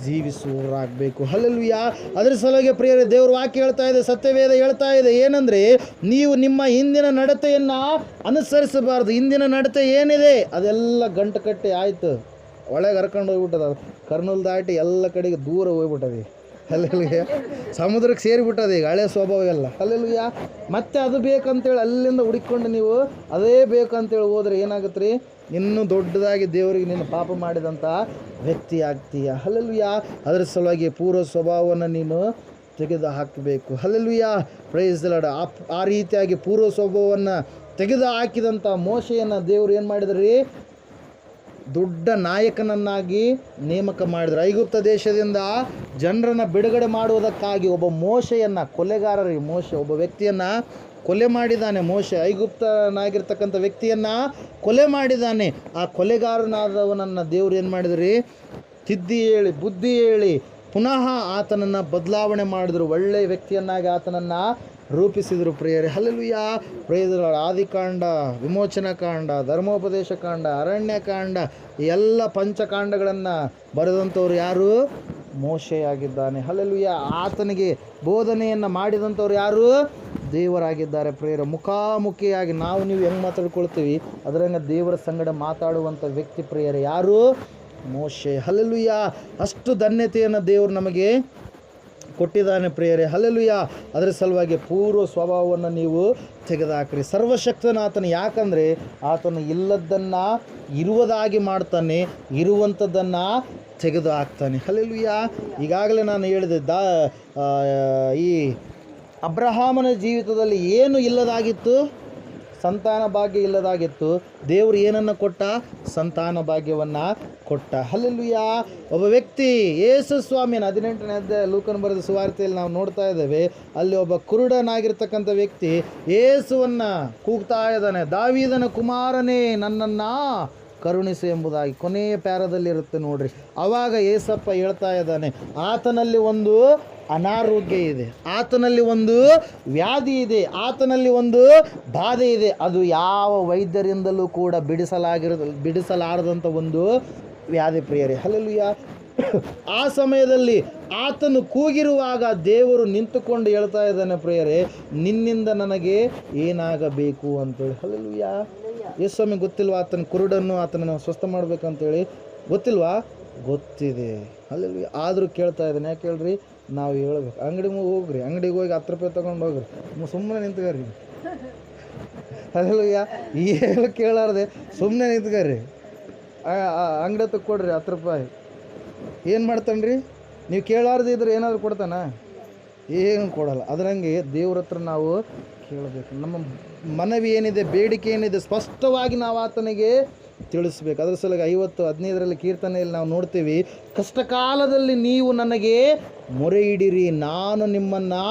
ಜೀವಿಸುವವರಾಗಬೇಕು. ಹಲ್ಲೆಲೂಯಾ. ಅದರ ಸಲುವಾಗಿ ಪ್ರಿಯರೇ, ದೇವರ ವಾಕ್ಯ ಹೇಳ್ತಾ ಇದೆ, ಸತ್ಯವೇದ ಹೇಳ್ತಾ ಇದೆ, ಏನಂದರೆ ನೀವು ನಿಮ್ಮ ಹಿಂದಿನ ನಡತೆಯನ್ನು ಅನುಸರಿಸಬಾರ್ದು. ಹಿಂದಿನ ನಡತೆ ಏನಿದೆ ಅದೆಲ್ಲ ಗಂಟು ಕಟ್ಟಿ ಆಯಿತು, ಒಳಗೆ ಹರ್ಕೊಂಡು ಹೋಗ್ಬಿಟ್ಟದ, ಕರ್ನೂಲ್ ದಾಟಿ ಎಲ್ಲ ಕಡೆಗೆ ದೂರ ಹೋಗ್ಬಿಟ್ಟದೆ. ಹಲ್ಲೆಲೂಯಾ. ಸಮುದ್ರಕ್ಕೆ ಸೇರಿಬಿಟ್ಟದೆ ಈಗ ಹಳೆ ಸ್ವಭಾವ ಎಲ್ಲ. ಹಲ್ಲೆಲೂಯಾ. ಮತ್ತೆ ಅದು ಬೇಕಂತೇಳಿ ಅಲ್ಲಿಂದ ಹುಡುಕೊಂಡು ನೀವು ಅದೇ ಬೇಕಂತೇಳಿ ಹೋದ್ರೆ ಏನಾಗುತ್ತೆ ರೀ? ಇನ್ನೂ ದೊಡ್ಡದಾಗಿ ದೇವರಿಗೆ ನೀನು ಪಾಪ ಮಾಡಿದಂಥ ವ್ಯಕ್ತಿ ಆಗ್ತೀಯ. ಹಲ್ಲೆಲೂಯಾ. ಅದರ ಸಲುವಾಗಿ ಪೂರ್ವ ಸ್ವಭಾವವನ್ನು ನೀನು ತೆಗೆದು ಹಾಕಬೇಕು. ಹಲ್ಲೆಲೂಯಾ. Praise the lord. ಆ ರೀತಿಯಾಗಿ ಪೂರ್ವ ಸ್ವಭಾವವನ್ನು ತೆಗೆದು ಹಾಕಿದಂಥ ಮೋಶೆಯನ್ನು ದೇವರು ಏನು ಮಾಡಿದ್ರಿ? ದೊಡ್ಡ ನಾಯಕನನ್ನಾಗಿ ನೇಮಕ ಮಾಡಿದ್ರು. ಐಗುಪ್ತ ದೇಶದಿಂದ ಜನರನ್ನು ಬಿಡುಗಡೆ ಮಾಡುವುದಕ್ಕಾಗಿ ಒಬ್ಬ ಮೋಶೆಯನ್ನು, ಕೊಲೆಗಾರರಿಗೆ ಮೋಶೆ ಒಬ್ಬ ವ್ಯಕ್ತಿಯನ್ನು ಕೊಲೆ ಮಾಡಿದ್ದಾನೆ. ಮೋಶೆ ಐಗುಪ್ತನಾಗಿರ್ತಕ್ಕಂಥ ವ್ಯಕ್ತಿಯನ್ನು ಕೊಲೆ ಮಾಡಿದ್ದಾನೆ. ಆ ಕೊಲೆಗಾರನಾದವನನ್ನು ದೇವರು ಏನು ಮಾಡಿದ್ರಿ? ತಿದ್ದಿ ಹೇಳಿ, ಬುದ್ಧಿ ಹೇಳಿ ಪುನಃ ಆತನನ್ನು ಬದಲಾವಣೆ ಮಾಡಿದ್ರು. ಒಳ್ಳೆಯ ವ್ಯಕ್ತಿಯನ್ನಾಗಿ ಆತನನ್ನು ರೂಪಿಸಿದರು. ಪ್ರಿಯರೇ, ಹಲ್ಲೆಲೂಯಾ. Praise the lord. ಆದಿಕಾಂಡ, ವಿಮೋಚನಕಾಂಡ, ಧರ್ಮೋಪದೇಶ ಕಾಂಡ, ಅರಣ್ಯಕಾಂಡ, ಎಲ್ಲ ಪಂಚಕಾಂಡಗಳನ್ನು ಬರೆದಂಥವ್ರು ಯಾರು? ಮೋಶೆಯಾಗಿದ್ದಾನೆ. ಹಲ್ಲೆಲೂಯಾ. ಆತನಿಗೆ ಬೋಧನೆಯನ್ನು ಮಾಡಿದಂಥವ್ರು ಯಾರು? ದೇವರಾಗಿದ್ದಾರೆ. ಪ್ರಿಯರೇ, ಮುಖಾಮುಖಿಯಾಗಿ ನಾವು ನೀವು ಹೆಂಗೆ ಮಾತಾಡ್ಕೊಳ್ತೀವಿ ಅದರಂಗೆ ದೇವರ ಸಂಗಡ ಮಾತಾಡುವಂಥ ವ್ಯಕ್ತಿ ಪ್ರಿಯರೇ ಯಾರು? ಮೋಶೆ. ಹಲ್ಲೆಲೂಯಾ. ಅಷ್ಟು ಧನ್ಯತೆಯನ್ನು ದೇವರು ನಮಗೆ ಕೊಟ್ಟಿದ್ದಾನೆ ಪ್ರಿಯರೇ. ಹಲ್ಲೆಲೂಯಾ. ಅದರ ಸಲುವಾಗಿ ಪೂರ್ವ ಸ್ವಭಾವವನ್ನು ನೀವು ತೆಗೆದುಹಾಕ್ರಿ. ಸರ್ವಶಕ್ತನ ಆತನು. ಯಾಕಂದರೆ ಆತನು ಇಲ್ಲದನ್ನು ಇರುವುದಾಗಿ ಮಾಡ್ತಾನೆ, ಇರುವಂಥದ್ದನ್ನು ತೆಗೆದು ಹಾಕ್ತಾನೆ. ಹಲ್ಲೆಲೂಯಾ. ಈಗಾಗಲೇ ನಾನು ಹೇಳಿದೆ, ಈ ಅಬ್ರಹಾಮನ ಜೀವಿತದಲ್ಲಿ ಏನು ಇಲ್ಲದಾಗಿತ್ತು? ಸಂತಾನ ಭಾಗ್ಯ ಇಲ್ಲದಾಗಿತ್ತು. ದೇವರು ಏನನ್ನು ಕೊಟ್ಟ? ಸಂತಾನ ಭಾಗ್ಯವನ್ನು ಕೊಟ್ಟ. ಹಲ್ಲೆಲೂಯಾ. ಒಬ್ಬ ವ್ಯಕ್ತಿ ಯೇಸು ಸ್ವಾಮಿನ 18ನೇ ಅಧ್ಯಾಯ ಲೂಕನ ಬರೆದ ಸುವಾರ್ತೆಯಲ್ಲಿ ನಾವು ನೋಡ್ತಾ ಇದ್ದೇವೆ. ಅಲ್ಲಿ ಒಬ್ಬ ಕುರುಡನಾಗಿರ್ತಕ್ಕಂಥ ವ್ಯಕ್ತಿ ಯೇಸುವನ್ನು ಕೂಗ್ತಾ ಇದ್ದಾನೆ, ದಾವೀದನ ಕುಮಾರನೇ ನನ್ನನ್ನು ಕರುಣಿಸು ಎಂಬುದಾಗಿ. ಕೊನೆಯ ಪ್ಯಾರದಲ್ಲಿರುತ್ತೆ ನೋಡ್ರಿ. ಆವಾಗ ಯೇಸಪ್ಪ ಹೇಳ್ತಾ ಇದ್ದಾನೆ, ಆತನಲ್ಲಿ ಒಂದು ಅನಾರೋಗ್ಯ ಇದೆ, ಆತನಲ್ಲಿ ಒಂದು ವ್ಯಾಧಿ ಇದೆ, ಆತನಲ್ಲಿ ಒಂದು ಬಾಧೆ ಇದೆ. ಅದು ಯಾವ ವೈದ್ಯರಿಂದಲೂ ಕೂಡ ಬಿಡಿಸಲಾರದಂಥ ಒಂದು ವ್ಯಾಧಿ ಪ್ರಿಯರೇ. ಹಲ್ಲೆಲೂಯಾ. ಆ ಸಮಯದಲ್ಲಿ ಆತನು ಕೂಗಿರುವಾಗ ದೇವರು ನಿಂತುಕೊಂಡು ಹೇಳ್ತಾ ಇದ್ದಾನೆ ಪ್ರಿಯರೇ, ನಿನ್ನಿಂದ ನನಗೆ ಏನಾಗಬೇಕು ಅಂತೇಳಿ. ಹಲ್ಲೆಲೂಯಾ. ಯೇಸುಸ್ವಾಮಿ ಗೊತ್ತಿಲ್ವಾ ಆತನ ಕುರುಡನ್ನು ಆತನನ್ನು ಸ್ವಸ್ಥ ಮಾಡ್ಬೇಕಂತೇಳಿ? ಗೊತ್ತಿಲ್ವಾ? ಗೊತ್ತಿದೆ. ಹಲ್ಲೆಲೂಯಾ. ಆದರೂ ಕೇಳ್ತಾ ಇದ್ದಾನೆ. ಯಾಕೆ ಹೇಳ್ರಿ? ನಾವು ಹೇಳ್ಬೇಕು. ಅಂಗಡಿಗೆ ಹೋಗಿ 10 ರೂಪಾಯಿ ತೊಗೊಂಡು ಹೋಗ್ರಿ, ಸುಮ್ಮನೆ ನಿಂತ್ಕರ್ರಿ. ಹಲ್ಲೆಲೂಯಾ. ಏನು ಕೇಳಾರ್ದೆ ಸುಮ್ಮನೆ ನಿಂತ್ಕರ್ರಿ. ಅಂಗಡಿ ತಗೊಡ್ರಿ 10 ರೂಪಾಯಿ. ಏನು ಮಾಡ್ತಾನ್ರಿ? ನೀವು ಕೇಳಾರ್ದು ಇದ್ರೆ ಏನಾದರೂ ಕೊಡ್ತಾನ? ಏನು ಕೊಡಲ್ಲ. ಅದರಂಗೆ ದೇವ್ರ ಹತ್ರ ನಾವು ಕೇಳಬೇಕು. ನಮ್ಮ ಮನವಿ ಏನಿದೆ, ಬೇಡಿಕೆ ಏನಿದೆ ಸ್ಪಷ್ಟವಾಗಿ ನಾವು ಆತನಿಗೆ ತಿಳಿಸ್ಬೇಕು. ಅದರ ಸಲುವಾಗಿ 50:15 ಕೀರ್ತನೆಯಲ್ಲಿ ನಾವು ನೋಡ್ತೀವಿ, ಕಷ್ಟಕಾಲದಲ್ಲಿ ನೀವು ನನಗೆ ಮೊರೆ ಇಡಿರಿ, ನಾನು ನಿಮ್ಮನ್ನು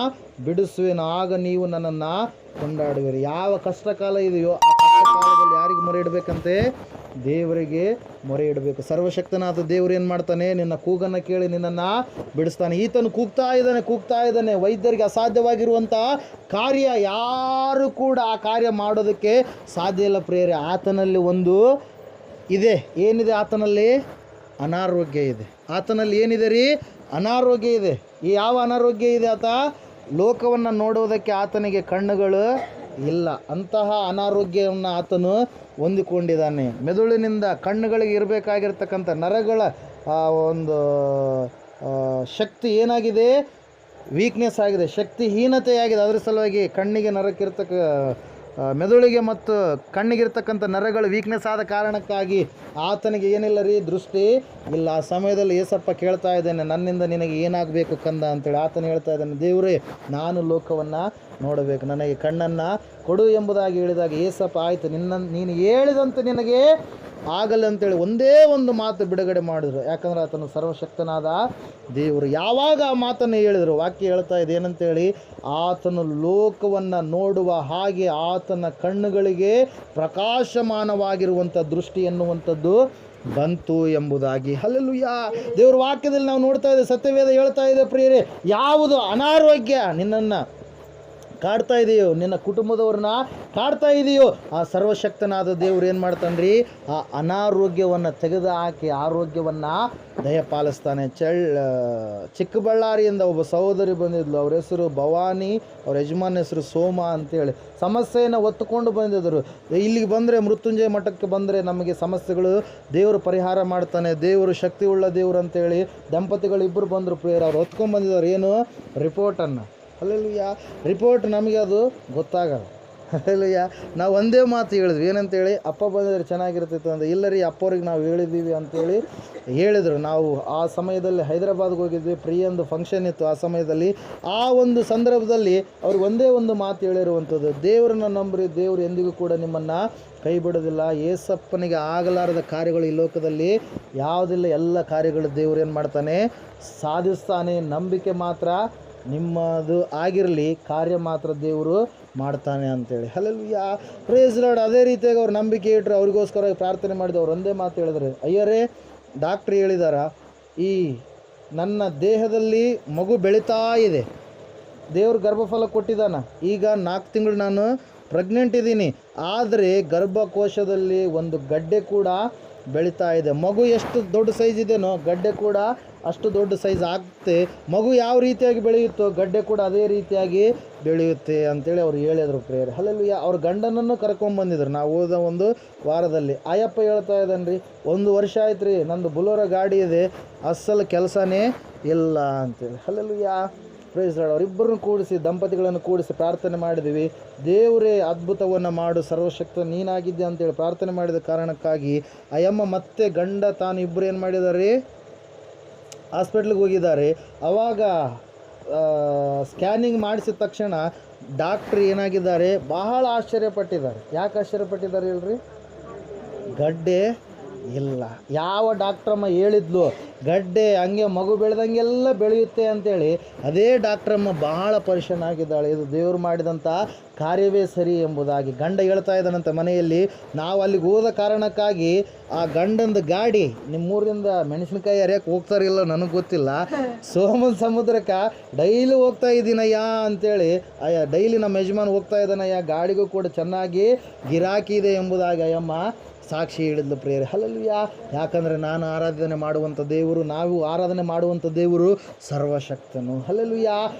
ಬಿಡಿಸುವೆನು, ಆಗ ನೀವು ನನ್ನನ್ನು ಕೊಂಡಾಡುವಿರಿ. ಯಾವ ಕಷ್ಟಕಾಲ ಇದೆಯೋ ಆ ಕಷ್ಟಕಾಲದಲ್ಲಿ ಯಾರಿಗೆ ಮೊರೆ ಇಡಬೇಕಂತೆ? ದೇವರಿಗೆ ಮೊರೆ ಇಡಬೇಕು. ಸರ್ವಶಕ್ತನಾದ ದೇವರು ಏನು ಮಾಡ್ತಾನೆ? ನಿನ್ನ ಕೂಗನ್ನು ಕೇಳಿ ನಿನ್ನನ್ನು ಬಿಡಿಸ್ತಾನೆ. ಈತನು ಕೂಗ್ತಾ ಇದ್ದಾನೆ. ವೈದ್ಯರಿಗೆ ಅಸಾಧ್ಯವಾಗಿರುವಂಥ ಕಾರ್ಯ ಯಾರು ಕೂಡ ಆ ಕಾರ್ಯ ಮಾಡೋದಕ್ಕೆ ಸಾಧ್ಯ ಇಲ್ಲ ಪ್ರಿಯರೇ. ಆತನಲ್ಲಿ ಒಂದು ಇದೆ. ಏನಿದೆ ಆತನಲ್ಲಿ? ಅನಾರೋಗ್ಯ ಇದೆ. ಆತನಲ್ಲಿ ಏನಿದೆ ರೀ? ಅನಾರೋಗ್ಯ ಇದೆ. ಈ ಯಾವ ಅನಾರೋಗ್ಯ ಇದೆ? ಆತ ಲೋಕವನ್ನು ನೋಡುವುದಕ್ಕೆ ಆತನಿಗೆ ಕಣ್ಣುಗಳು ಇಲ್ಲ. ಅಂತಹ ಅನಾರೋಗ್ಯವನ್ನು ಆತನು ಹೊಂದಿಕೊಂಡಿದ್ದಾನೆ. ಮೆದುಳಿನಿಂದ ಕಣ್ಣುಗಳಿಗೆ ಇರಬೇಕಾಗಿರ್ತಕ್ಕಂಥ ನರಗಳ ಒಂದು ಶಕ್ತಿ ಏನಾಗಿದೆ? ವೀಕ್ನೆಸ್ ಆಗಿದೆ, ಶಕ್ತಿಹೀನತೆಯಾಗಿದೆ. ಅದರ ಸಲುವಾಗಿ ಕಣ್ಣಿಗೆ ನರಕ್ಕಿರ್ತಕ್ಕ ಮೆದುಳಿಗೆ ಮತ್ತು ಕಣ್ಣಿಗಿರ್ತಕ್ಕಂಥ ನರಗಳು ವೀಕ್ನೆಸ್ ಆದ ಕಾರಣಕ್ಕಾಗಿ ಆತನಿಗೆ ಏನಿಲ್ಲ ರೀ, ದೃಷ್ಟಿ ಇಲ್ಲ. ಆ ಸಮಯದಲ್ಲಿ ಏಸಪ್ಪ ಕೇಳ್ತಾ ಇದ್ದೇನೆ, ನನ್ನಿಂದ ನಿನಗೆ ಏನಾಗಬೇಕು ಕಂದ ಅಂತೇಳಿ. ಆತನು ಹೇಳ್ತಾ ಇದ್ದಾನೆ, ದೇವರೇ ನಾನು ಲೋಕವನ್ನು ನೋಡಬೇಕು, ನನಗೆ ಕಣ್ಣನ್ನು ಕೊಡು ಎಂಬುದಾಗಿ ಹೇಳಿದಾಗ ಏಸಪ್ಪ ಆಯಿತು, ನೀನು ಹೇಳಿದಂತೆ ನಿನಗೆ ಆಗಲ್ಲ ಅಂತೇಳಿ ಒಂದೇ ಒಂದು ಮಾತು ಬಿಡುಗಡೆ ಮಾಡಿದರು. ಯಾಕಂದರೆ ಆತನು ಸರ್ವಶಕ್ತನಾದ ದೇವರು. ಯಾವಾಗ ಆ ಮಾತನ್ನು ಹೇಳಿದರು, ವಾಕ್ಯ ಹೇಳ್ತಾ ಇದೆ ಏನಂತೇಳಿ, ಆತನು ಲೋಕವನ್ನು ನೋಡುವ ಹಾಗೆ ಆತನ ಕಣ್ಣುಗಳಿಗೆ ಪ್ರಕಾಶಮಾನವಾಗಿರುವಂಥ ದೃಷ್ಟಿ ಎನ್ನುವಂಥದ್ದು ಬಂತು ಎಂಬುದಾಗಿ. ಹಲ್ಲೆಲೂಯಾ. ದೇವರ ವಾಕ್ಯದಲ್ಲಿ ನಾವು ನೋಡ್ತಾ ಇದ್ದೇವೆ, ಸತ್ಯವೇದ ಹೇಳ್ತಾ ಇದೆ ಪ್ರಿಯರೇ, ಯಾವುದು ಅನಾರೋಗ್ಯ ನಿನ್ನನ್ನು ಕಾಡ್ತಾ ಇದೆಯೋ, ನಿನ್ನ ಕುಟುಂಬದವ್ರನ್ನ ಕಾಡ್ತಾ ಇದೆಯೋ, ಆ ಸರ್ವಶಕ್ತನಾದ ದೇವರು ಏನು ಮಾಡ್ತಾನ್ರಿ, ಆ ಅನಾರೋಗ್ಯವನ್ನು ತೆಗೆದು ಹಾಕಿ ಆರೋಗ್ಯವನ್ನು ದಯಪಾಲಿಸ್ತಾನೆ. ಚಿಕ್ಕಬಳ್ಳಾರಿಯಿಂದ ಒಬ್ಬ ಸಹೋದರಿ ಬಂದಿದ್ಲು. ಅವ್ರ ಹೆಸರು ಭವಾನಿ, ಅವ್ರ ಯಜಮಾನ್ ಹೆಸರು ಸೋಮ ಅಂತೇಳಿ. ಸಮಸ್ಯೆಯನ್ನು ಹೊತ್ತುಕೊಂಡು ಬಂದಿದ್ದರು. ಇಲ್ಲಿಗೆ ಬಂದರೆ, ಮೃತ್ಯುಂಜಯ ಮಠಕ್ಕೆ ಬಂದರೆ ನಮಗೆ ಸಮಸ್ಯೆಗಳು ದೇವರು ಪರಿಹಾರ ಮಾಡ್ತಾನೆ, ದೇವರು ಶಕ್ತಿ ಉಳ್ಳ ದೇವರು ಅಂತೇಳಿ ದಂಪತಿಗಳು ಇಬ್ಬರು ಬಂದರು ಪ್ರಿಯರು. ಅವ್ರು ಹೊತ್ಕೊಂಡು ಬಂದಿದ್ದಾರೆ ಏನು, ರಿಪೋರ್ಟನ್ನು. ಅಲ್ಲೆಲ್ಲೂಯ್ಯ. ರಿಪೋರ್ಟ್ ನಮಗೆ ಅದು ಗೊತ್ತಾಗಲ್ಲ. ಅಲ್ಲೆಲ್ಲೂಯ್ಯ. ನಾವು ಒಂದೇ ಮಾತು ಹೇಳಿದ್ವಿ, ಏನಂತೇಳಿ, ಅಪ್ಪ ಬಂದಿದ್ರೆ ಚೆನ್ನಾಗಿರ್ತಿತ್ತು ಅಂತ. ಇಲ್ಲ ರೀ, ಅಪ್ಪವ್ರಿಗೆ ನಾವು ಹೇಳಿದ್ದೀವಿ ಅಂಥೇಳಿ ಹೇಳಿದರು. ನಾವು ಆ ಸಮಯದಲ್ಲಿ ಹೈದರಾಬಾದ್ಗೆ ಹೋಗಿದ್ವಿ, ಪ್ರಿಯಂದು ಫಂಕ್ಷನ್ ಇತ್ತು. ಆ ಸಮಯದಲ್ಲಿ ಆ ಒಂದು ಸಂದರ್ಭದಲ್ಲಿ ಅವ್ರಿಗೆ ಒಂದೇ ಒಂದು ಮಾತು ಹೇಳಿರುವಂಥದ್ದು, ದೇವರನ್ನು ನಂಬ್ರಿ, ದೇವರು ಎಂದಿಗೂ ಕೂಡ ನಿಮ್ಮನ್ನು ಕೈ ಬಿಡೋದಿಲ್ಲ. ಏಸಪ್ಪನಿಗೆ ಆಗಲಾರದ ಕಾರ್ಯಗಳು ಈ ಲೋಕದಲ್ಲಿ ಯಾವುದಿಲ್ಲ, ಎಲ್ಲ ಕಾರ್ಯಗಳು ದೇವರು ಏನು ಮಾಡ್ತಾನೆ, ಸಾಧಿಸ್ತಾನೆ. ನಂಬಿಕೆ ಮಾತ್ರ ನಿಮ್ಮದು ಆಗಿರಲಿ, ಕಾರ್ಯ ಮಾತ್ರ ದೇವರು ಮಾಡ್ತಾನೆ ಅಂತೇಳಿ. ಹಲ್ಲೆಲೂಯಾ. Praise lord. ಅದೇ ರೀತಿಯಾಗಿ ಅವ್ರು ನಂಬಿಕೆ ಇಟ್ಟರು, ಅವ್ರಿಗೋಸ್ಕರ ಪ್ರಾರ್ಥನೆ ಮಾಡಿದ್ರು. ಅವ್ರು ಒಂದೇ ಮಾತು ಹೇಳಿದ್ರು, ಅಯ್ಯರೇ ಡಾಕ್ಟ್ರ್ ಹೇಳಿದಾರ, ಈ ನನ್ನ ದೇಹದಲ್ಲಿ ಮಗು ಬೆಳೀತಾ ಇದೆ, ದೇವ್ರು ಗರ್ಭಫಲ ಕೊಟ್ಟಿದ್ದಾನ, ಈಗ 4 ತಿಂಗಳು ನಾನು ಪ್ರೆಗ್ನೆಂಟ್ ಇದ್ದೀನಿ, ಆದರೆ ಗರ್ಭಕೋಶದಲ್ಲಿ ಒಂದು ಗಡ್ಡೆ ಕೂಡ ಬೆಳೀತಾ ಇದೆ. ಮಗು ಎಷ್ಟು ದೊಡ್ಡ ಸೈಜ್ ಇದೆಯೋ ಗಡ್ಡೆ ಕೂಡ ಅಷ್ಟು ದೊಡ್ಡ ಸೈಜ್ ಆಗುತ್ತೆ. ಮಗು ಯಾವ ರೀತಿಯಾಗಿ ಬೆಳೆಯುತ್ತೋ ಗಡ್ಡೆ ಕೂಡ ಅದೇ ರೀತಿಯಾಗಿ ಬೆಳೆಯುತ್ತೆ ಅಂತೇಳಿ ಅವ್ರು ಹೇಳಿದರು ಪ್ರೇಯರ್. ಹಲ್ಲೆಲೂಯಾ. ಅವ್ರ ಗಂಡನನ್ನು ಕರ್ಕೊಂಡ್ಬಂದಿದ್ರು. ನಾವು ಹೋದ ಒಂದು ವಾರದಲ್ಲಿ. ಆಯಪ್ಪ ಹೇಳ್ತಾ ಇದ್ದಾನೆ ರೀ, 1 ವರ್ಷ ಆಯ್ತು ರೀ, ನಂದು ಬುಲೋರ ಗಾಡಿ ಇದೆ, ಅಸಲು ಕೆಲಸನೇ ಇಲ್ಲ ಅಂತೇಳಿ. ಹಲ್ಲೆಲೂಯಾ. Praise lord. ಅವರಿಬ್ಬರನ್ನು ಕೂಡಿಸಿ, ದಂಪತಿಗಳನ್ನು ಕೂಡಿಸಿ ಪ್ರಾರ್ಥನೆ ಮಾಡಿದ್ದೀವಿ. ದೇವರೇ ಅದ್ಭುತವನ್ನು ಮಾಡು, ಸರ್ವಶಕ್ತ ನೀನಾಗಿದ್ದೆ ಅಂತೇಳಿ ಪ್ರಾರ್ಥನೆ ಮಾಡಿದ ಕಾರಣಕ್ಕಾಗಿ ಅಯ್ಯಮ್ಮ ಮತ್ತೆ ಗಂಡ ತಾನು ಇಬ್ಬರು ಏನು ಮಾಡಿದ್ದಾರೆ, ಹಾಸ್ಪಿಟ್ಲಿಗೆ ಹೋಗಿದ್ದಾರೆ. ಆವಾಗ ಸ್ಕ್ಯಾನಿಂಗ್ ಮಾಡಿಸಿದ ತಕ್ಷಣ ಡಾಕ್ಟ್ರ್ ಏನಾಗಿದ್ದಾರೆ, ಬಹಳ ಆಶ್ಚರ್ಯಪಟ್ಟಿದ್ದಾರೆ. ಯಾಕೆ ಆಶ್ಚರ್ಯಪಟ್ಟಿದ್ದಾರೆ ಹೇಳ್ರಿ, ಗಡ್ಡೆ ಇಲ್ಲ. ಯಾವ ಡಾಕ್ಟ್ರಮ್ಮ ಹೇಳಿದ್ಲು ಗಡ್ಡೆ ಹಂಗೆ ಮಗು ಬೆಳೆದಂಗೆಲ್ಲ ಬೆಳೆಯುತ್ತೆ ಅಂತೇಳಿ, ಅದೇ ಡಾಕ್ಟ್ರಮ್ಮ ಬಹಳ ಪರಿಶನ್ ಆಗಿದ್ದಾಳೆ. ಇದು ದೇವರು ಮಾಡಿದಂಥ ಕಾರ್ಯವೇ ಸರಿ ಎಂಬುದಾಗಿ. ಗಂಡ ಹೇಳ್ತಾ ಇದ್ದಾನಂತ ಮನೆಯಲ್ಲಿ, ನಾವು ಅಲ್ಲಿಗೆ ಹೋದ ಕಾರಣಕ್ಕಾಗಿ ಆ ಗಂಡಂದು ಗಾಡಿ, ನಿಮ್ಮೂರಿಂದ ಮೆಣಸಿನಕಾಯಿ ಹರಿಯಕ್ಕೆ ಹೋಗ್ತಾರಿಲ್ಲ ನನಗೆ ಗೊತ್ತಿಲ್ಲ, ಸೋಮನ್ ಸಮುದ್ರಕ್ಕೆ ಡೈಲಿ ಹೋಗ್ತಾ ಇದ್ದೀನಯ್ಯ ಅಂತೇಳಿ, ಅಯ್ಯ ಡೈಲಿ ನಮ್ಮ ಯಜಮಾನ್ ಹೋಗ್ತಾ ಇದ್ದಾನಯ್ಯ, ಗಾಡಿಗೂ ಕೂಡ ಚೆನ್ನಾಗಿ ಗಿರಾಕಿ ಇದೆ ಎಂಬುದಾಗಿ ಅಯ್ಯಮ್ಮ ಸಾಕ್ಷಿ ಹೇಳಿದ್ಲು ಪ್ರೇಯರ್. ಹಲ್ಲೆಲೂಯಾ. ಯಾಕಂದರೆ ನಾನು ಆರಾಧನೆ ಮಾಡುವಂಥ ದೇವರು, ನಾವು ಆರಾಧನೆ ಮಾಡುವಂಥ ದೇವರು ಸರ್ವಶಕ್ತನು. ಹಲ್ಲೆಲೂಯಾ.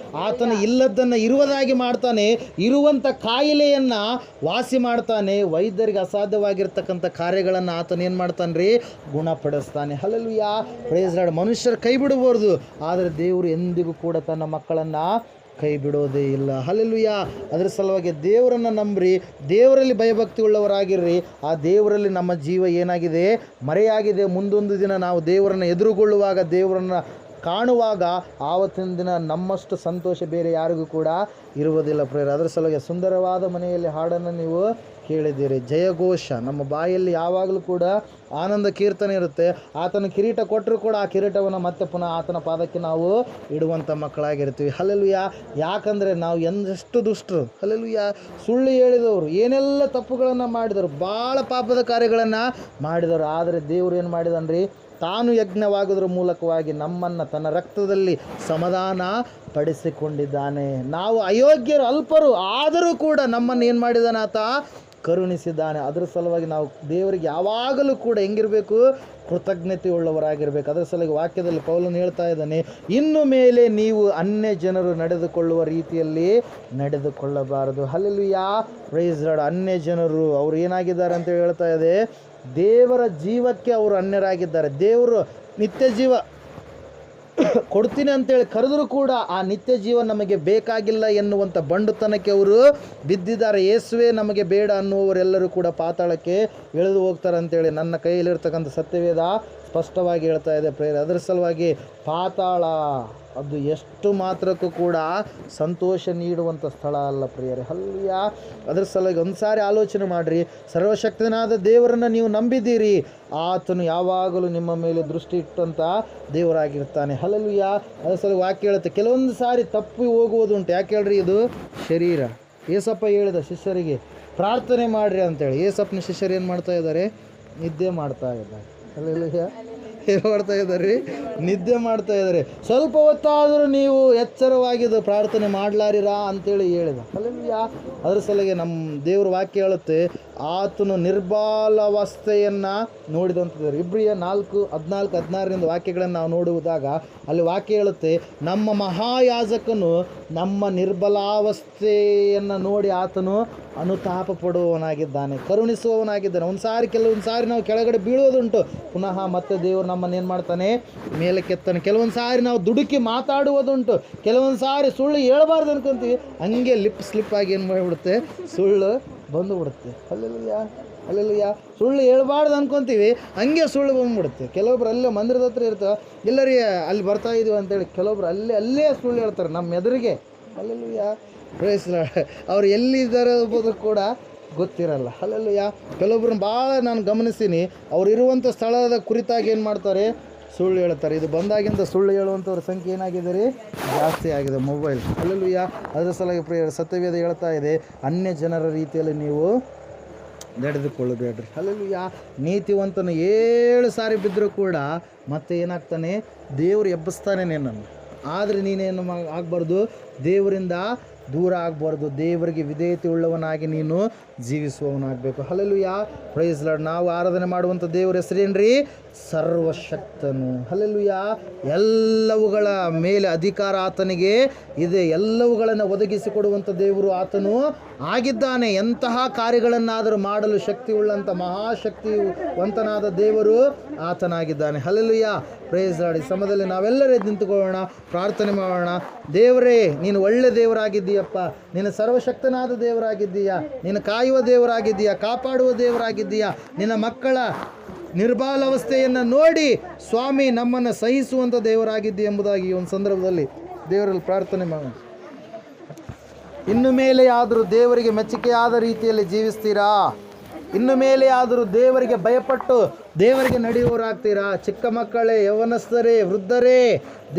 ಆತನು ಇಲ್ಲದನ್ನು ಇರುವುದಾಗಿ ಮಾಡ್ತಾನೆ, ಇರುವಂಥ ಕಾಯಿಲೆಯನ್ನು ವಾಸಿ ಮಾಡ್ತಾನೆ, ವೈದ್ಯರಿಗೆ ಅಸಾಧ್ಯವಾಗಿರ್ತಕ್ಕಂಥ ಕಾರ್ಯಗಳನ್ನು ಆತನು ಏನು ಮಾಡ್ತಾನೆ ರೀ, ಗುಣಪಡಿಸ್ತಾನೆ. ಹಲ್ಲೆಲೂಯಾ. Praise lord. ಮನುಷ್ಯರು ಕೈ ಬಿಡಬಾರ್ದು, ಆದರೆ ದೇವರು ಎಂದಿಗೂ ಕೂಡ ತನ್ನ ಮಕ್ಕಳನ್ನು ಕೈ ಬಿಡೋದೇ ಇಲ್ಲ. ಹಲ್ಲೆಲೂಯಾ. ಅದರ ಸಲುವಾಗಿ ದೇವರನ್ನು ನಂಬ್ರಿ, ದೇವರಲ್ಲಿ ಭಯಭಕ್ತಿ ಉಳ್ಳವರಾಗಿರ್ರಿ. ಆ ದೇವರಲ್ಲಿ ನಮ್ಮ ಜೀವ ಏನಾಗಿದೆ, ಮರೆಯಾಗಿದೆ. ಮುಂದೊಂದು ದಿನ ನಾವು ದೇವರನ್ನು ಎದುರುಗೊಳ್ಳುವಾಗ, ದೇವರನ್ನು ಕಾಣುವಾಗ, ಆವತ್ತಿನ ದಿನ ನಮ್ಮಷ್ಟು ಸಂತೋಷ ಬೇರೆ ಯಾರಿಗೂ ಕೂಡ ಇರುವುದಿಲ್ಲ ಪ್ರೇರ. ಅದರ ಸಲುವಾಗಿ ಸುಂದರವಾದ ಮನೆಯಲ್ಲಿ ಹಾಡನ್ನು ನೀವು ಕೇಳಿದ್ದೀರಿ. ಜಯಘೋಷ ನಮ್ಮ ಬಾಯಲ್ಲಿ ಯಾವಾಗಲೂ ಕೂಡ ಆನಂದ ಕೀರ್ತನೆ ಇರುತ್ತೆ. ಆತನ ಕಿರೀಟ ಕೊಟ್ಟರೂ ಕೂಡ ಆ ಕಿರೀಟವನ್ನು ಮತ್ತೆ ಪುನಃ ಆತನ ಪಾದಕ್ಕೆ ನಾವು ಇಡುವಂಥ ಮಕ್ಕಳಾಗಿರ್ತೀವಿ. ಹಲ್ಲೆಲೂಯಾ. ಯಾಕಂದರೆ ನಾವು ಎಂದಷ್ಟು ದುಷ್ಟರು. ಹಲ್ಲೆಲೂಯಾ. ಸುಳ್ಳು ಹೇಳಿದವರು, ಏನೆಲ್ಲ ತಪ್ಪುಗಳನ್ನು ಮಾಡಿದರು, ಭಾಳ ಪಾಪದ ಕಾರ್ಯಗಳನ್ನು ಮಾಡಿದವರು. ಆದರೆ ದೇವರು ಏನು ಮಾಡಿದನ್ರಿ, ತಾನು ಯಜ್ಞವಾಗೋದ್ರ ಮೂಲಕವಾಗಿ ನಮ್ಮನ್ನು ತನ್ನ ರಕ್ತದಲ್ಲಿ ಸಮಾಧಾನ ಪಡಿಸಿಕೊಂಡಿದ್ದಾನೆ. ನಾವು ಅಯೋಗ್ಯರು, ಅಲ್ಪರು, ಆದರೂ ಕೂಡ ನಮ್ಮನ್ನು ಏನು ಮಾಡಿದ್ದಾನೆ, ಆತ ಕರುಣಿಸಿದ್ದಾನೆ. ಅದರ ಸಲುವಾಗಿ ನಾವು ದೇವರಿಗೆ ಯಾವಾಗಲೂ ಕೂಡ ಹೆಂಗಿರಬೇಕು, ಕೃತಜ್ಞತೆ ಉಳ್ಳವರಾಗಿರಬೇಕು. ಅದರ ಸಲುವಾಗಿ ವಾಕ್ಯದಲ್ಲಿ ಪೌಲನು ಹೇಳ್ತಾ ಇದ್ದಾನೆ, ಇನ್ನು ಮೇಲೆ ನೀವು ಅನ್ಯ ಜನರು ನಡೆದುಕೊಳ್ಳುವ ರೀತಿಯಲ್ಲಿ ನಡೆದುಕೊಳ್ಳಬಾರದು. ಹಲ್ಲೆಲೂಯಾ. Praise lord. ಅನ್ಯ ಜನರು ಅವರು ಏನಾಗಿದ್ದಾರೆ ಅಂತ ಹೇಳ್ತಾ ಇದೆ, ದೇವರ ಜೀವಕ್ಕೆ ಅವರು ಅನ್ಯರಾಗಿದ್ದಾರೆ. ದೇವರು ನಿತ್ಯ ಜೀವ ಕೊಡ್ತೀನಿ ಅಂತೇಳಿ ಕರೆದರೂ ಕೂಡ ಆ ನಿತ್ಯ ಜೀವ ನಮಗೆ ಬೇಕಾಗಿಲ್ಲ ಎನ್ನುವಂಥ ಬಂಡುತನಕ್ಕೆ ಅವರು ಬಿದ್ದಿದ್ದಾರೆ. ಯೇಸುವೇ ನಮಗೆ ಬೇಡ ಅನ್ನುವವರೆಲ್ಲರೂ ಕೂಡ ಪಾತಾಳಕ್ಕೆ ಇಳಿದು ಹೋಗ್ತಾರೆ ಅಂತೇಳಿ ನನ್ನ ಕೈಯಲ್ಲಿರ್ತಕ್ಕಂಥ ಸತ್ಯವೇದ ಸ್ಪಷ್ಟವಾಗಿ ಹೇಳ್ತಾ ಇದೆ ಪ್ರೇರೆ. ಅದರ ಸಲುವಾಗಿ ಪಾತಾಳ ಅದು ಎಷ್ಟು ಮಾತ್ರಕ್ಕೂ ಕೂಡ ಸಂತೋಷ ನೀಡುವಂಥ ಸ್ಥಳ ಅಲ್ಲ ಪ್ರಿಯರೇ. ಹಲ್ಲೆಲೂಯ. ಅದರ ಸಲುವಾಗಿ ಒಂದು ಸಾರಿ ಆಲೋಚನೆ ಮಾಡಿರಿ. ಸರ್ವಶಕ್ತನಾದ ದೇವರನ್ನು ನೀವು ನಂಬಿದ್ದೀರಿ, ಆತನು ಯಾವಾಗಲೂ ನಿಮ್ಮ ಮೇಲೆ ದೃಷ್ಟಿ ಇಟ್ಟಂಥ ದೇವರಾಗಿರ್ತಾನೆ. ಹಲ್ಲೆಲೂಯ. ಅದರ ಸಲುವಾಗಿ ವಾಕ್ಯ ಹೇಳುತ್ತೆ, ಕೆಲವೊಂದು ಸಾರಿ ತಪ್ಪಿ ಹೋಗುವುದುಂಟು. ಯಾಕೆ ಹೇಳ್ರಿ, ಇದು ಶರೀರ. ಏಸಪ್ಪ ಹೇಳಿದ ಶಿಷ್ಯರಿಗೆ ಪ್ರಾರ್ಥನೆ ಮಾಡಿರಿ ಅಂತೇಳಿ. ಏಸಪ್ಪನ ಶಿಷ್ಯರು ಏನು ಮಾಡ್ತಾ ಇದ್ದಾರೆ? ನಿದ್ದೆ ಮಾಡ್ತಾ ಇದ್ದಾರೆ. ಹಲ್ಲೆಲೂಯ. ಏನು ಮಾಡ್ತಾ ಇದ್ದಾರೆ? ನಿದ್ದೆ ಮಾಡ್ತಾ ಇದ್ದಾರೆ. ಸ್ವಲ್ಪ ಹೊತ್ತಾದರೂ ನೀವು ಎಚ್ಚರವಾಗಿದ್ದು ಪ್ರಾರ್ಥನೆ ಮಾಡಲಾರಿರಾ ಅಂತೇಳಿ ಹೇಳಿದ. ಹಲ್ಲೆಲೂಯ. ಅದ್ರ ಸಲುವಾಗಿ ನಮ್ಮ ದೇವ್ರ ವಾಕ್ಯ ಹೇಳುತ್ತೆ, ಆತನು ನಿರ್ಬಾಲಾವಸ್ಥೆಯನ್ನು ನೋಡಿದಂತಿದ್ದಾರೆ. ಇಬ್ರಿಯ 4:14-16 ವಾಕ್ಯಗಳನ್ನು ನಾವು ನೋಡುವುದಾಗ ಅಲ್ಲಿ ವಾಕ್ಯ ಹೇಳುತ್ತೆ, ನಮ್ಮ ಮಹಾಯಾಜಕನು ನಮ್ಮ ನಿರ್ಬಲಾವಸ್ಥೆಯನ್ನು ನೋಡಿ ಆತನು ಅನುತಾಪ ಪಡುವವನಾಗಿದ್ದಾನೆ, ಕರುಣಿಸುವವನಾಗಿದ್ದಾನೆ. ಕೆಲವೊಂದು ಸಾರಿ ನಾವು ಕೆಳಗಡೆ ಬೀಳೋದುಂಟು, ಪುನಃ ಮತ್ತೆ ದೇವರು ನಮ್ಮನ್ನು ಏನು ಮಾಡ್ತಾನೆ? ಮೇಲಕ್ಕೆತ್ತಾನೆ. ಕೆಲವೊಂದು ಸಾರಿ ನಾವು ದುಡುಕಿ ಮಾತಾಡುವುದುಂಟು, ಕೆಲವೊಂದು ಸಾರಿ ಸುಳ್ಳು ಹೇಳ್ಬಾರ್ದು ಅನ್ಕೊಂತೀವಿ, ಹಂಗೆ ಸ್ಲಿಪ್ ಆಗಿ ಏನು ಮಾಡಿಬಿಡುತ್ತೆ? ಸುಳ್ಳು ಬಂದುಬಿಡುತ್ತೆ. ಅಲ್ಲೆಲ್ಲ ಸುಳ್ಳು ಹೇಳ್ಬಾರ್ದು ಅನ್ಕೊತೀವಿ, ಹಂಗೆ ಸುಳ್ಳು ಬಂದುಬಿಡುತ್ತೆ. ಕೆಲವೊಬ್ರು ಅಲ್ಲೇ ಮಂದಿರದ ಹತ್ರ ಇರ್ತಾವೆ, ಎಲ್ಲರಿ ಅಲ್ಲಿ ಬರ್ತಾ ಇದೀವಿ ಅಂತೇಳಿ ಕೆಲವೊಬ್ರು ಅಲ್ಲೇ ಸುಳ್ಳು ಹೇಳ್ತಾರೆ ನಮ್ಮ ಎದುರಿಗೆ. ಅಲ್ಲೆಲ್ಲ ಅವ್ರು ಎಲ್ಲಿದ್ದಾರೆ ಅನ್ನೋದು ಕೂಡ ಗೊತ್ತಿರಲ್ಲ. ಅಲ್ಲೆಲ್ಲ ಕೆಲವೊಬ್ರನ್ನ ಭಾಳ ನಾನು ಗಮನಿಸ್ತೀನಿ, ಅವ್ರು ಇರುವಂಥ ಸ್ಥಳದ ಕುರಿತಾಗಿ ಏನು ಮಾಡ್ತಾರೆ? ಸುಳ್ಳು ಹೇಳ್ತಾರೆ. ಇದು ಬಂದಾಗಿಂದ ಸುಳ್ಳು ಹೇಳುವಂಥವ್ರ ಸಂಖ್ಯೆ ಏನಾಗಿದೆ ರೀ? ಜಾಸ್ತಿ ಆಗಿದೆ. ಮೊಬೈಲ್. ಅಲ್ಲೆಲ್ಲ ಅದರ ಸಲುವಾಗಿ ಪ್ರಿಯರೇ, ಸತ್ಯವೇದ ಹೇಳ್ತಾ ಇದೆ, ಅನ್ಯ ಜನರ ರೀತಿಯಲ್ಲಿ ನೀವು ನಡೆದುಕೊಳ್ಳಬೇಡ್ರಿ. ಅಲ್ಲೆಲ್ಲ ನೀತಿವಂತನು 7 ಸಾರಿ ಬಿದ್ದರೂ ಕೂಡ ಮತ್ತೆ ಏನಾಗ್ತಾನೆ? ದೇವರು ಎಬ್ಬಿಸ್ತಾನೆ ನಿನ್ನನ್ನು. ಆದರೆ ನೀನೇನು ಆಗಬಾರ್ದು? ದೇವರಿಂದ ದೂರ ಆಗಬಾರ್ದು. ದೇವರಿಗೆ ವಿಧೇಯತೆ ಉಳ್ಳವನಾಗಿ ನೀನು ಜೀವಿಸುವವನಾಗಬೇಕು. ಹಲ್ಲೆಲೂಯ. Praise lord. ನಾವು ಆರಾಧನೆ ಮಾಡುವಂಥ ದೇವರ ಹೆಸರೇನ್ರಿ? ಸರ್ವಶಕ್ತನು. ಹಲ್ಲೆಲೂಯ. ಎಲ್ಲವುಗಳ ಮೇಲೆ ಅಧಿಕಾರ ಆತನಿಗೆ ಇದೆ. ಎಲ್ಲವುಗಳನ್ನು ಒದಗಿಸಿಕೊಡುವಂಥ ದೇವರು ಆತನು ಆಗಿದ್ದಾನೆ. ಎಂತಹ ಕಾರ್ಯಗಳನ್ನಾದರೂ ಮಾಡಲು ಶಕ್ತಿ ಉಳ್ಳಂಥ ಮಹಾಶಕ್ತಿವಂತನಾದ ದೇವರು ಆತನಾಗಿದ್ದಾನೆ. ಹಲ್ಲೆಲೂಯ. Praise lord. ಈ ಸಮಯದಲ್ಲಿ ನಾವೆಲ್ಲರೂ ಎದ್ದು ನಿಂತುಕೊಳ್ಳೋಣ, ಪ್ರಾರ್ಥನೆ ಮಾಡೋಣ. ದೇವರೇ, ನೀನು ಒಳ್ಳೆ ದೇವರಾಗಿದ್ದೀಯಪ್ಪ, ನೀನು ಸರ್ವಶಕ್ತನಾದ ದೇವರಾಗಿದ್ದೀಯಾ, ನೀನು ಕಾಯುವ ದೇವರಾಗಿದ್ದೀಯಾ, ಕಾಪಾಡುವ ದೇವರಾಗಿದ್ದೀಯಾ. ನಿನ್ನ ಮಕ್ಕಳ ನಿರ್ಬಾಲಾವಸ್ಥೆಯನ್ನು ನೋಡಿ ಸ್ವಾಮಿ ನಮ್ಮನ್ನು ಸಹಿಸುವಂಥ ದೇವರಾಗಿದ್ದೀಯ ಎಂಬುದಾಗಿ ಈ ಒಂದು ಸಂದರ್ಭದಲ್ಲಿ ದೇವರಲ್ಲಿ ಪ್ರಾರ್ಥನೆ ಮಾಡೋಣ. ಇನ್ನು ಮೇಲೆ ಆದರೂ ದೇವರಿಗೆ ಮೆಚ್ಚುಗೆಯಾದ ರೀತಿಯಲ್ಲಿ ಜೀವಿಸ್ತೀರಾ? ಇನ್ನು ಮೇಲೆ ಆದರೂ ದೇವರಿಗೆ ಭಯಪಟ್ಟು ದೇವರಿಗೆ ನಡೆಯುವವರಾಗ್ತೀರಾ? ಚಿಕ್ಕ ಮಕ್ಕಳೇ, ಯೌವನಸ್ಥರೇ, ವೃದ್ಧರೇ,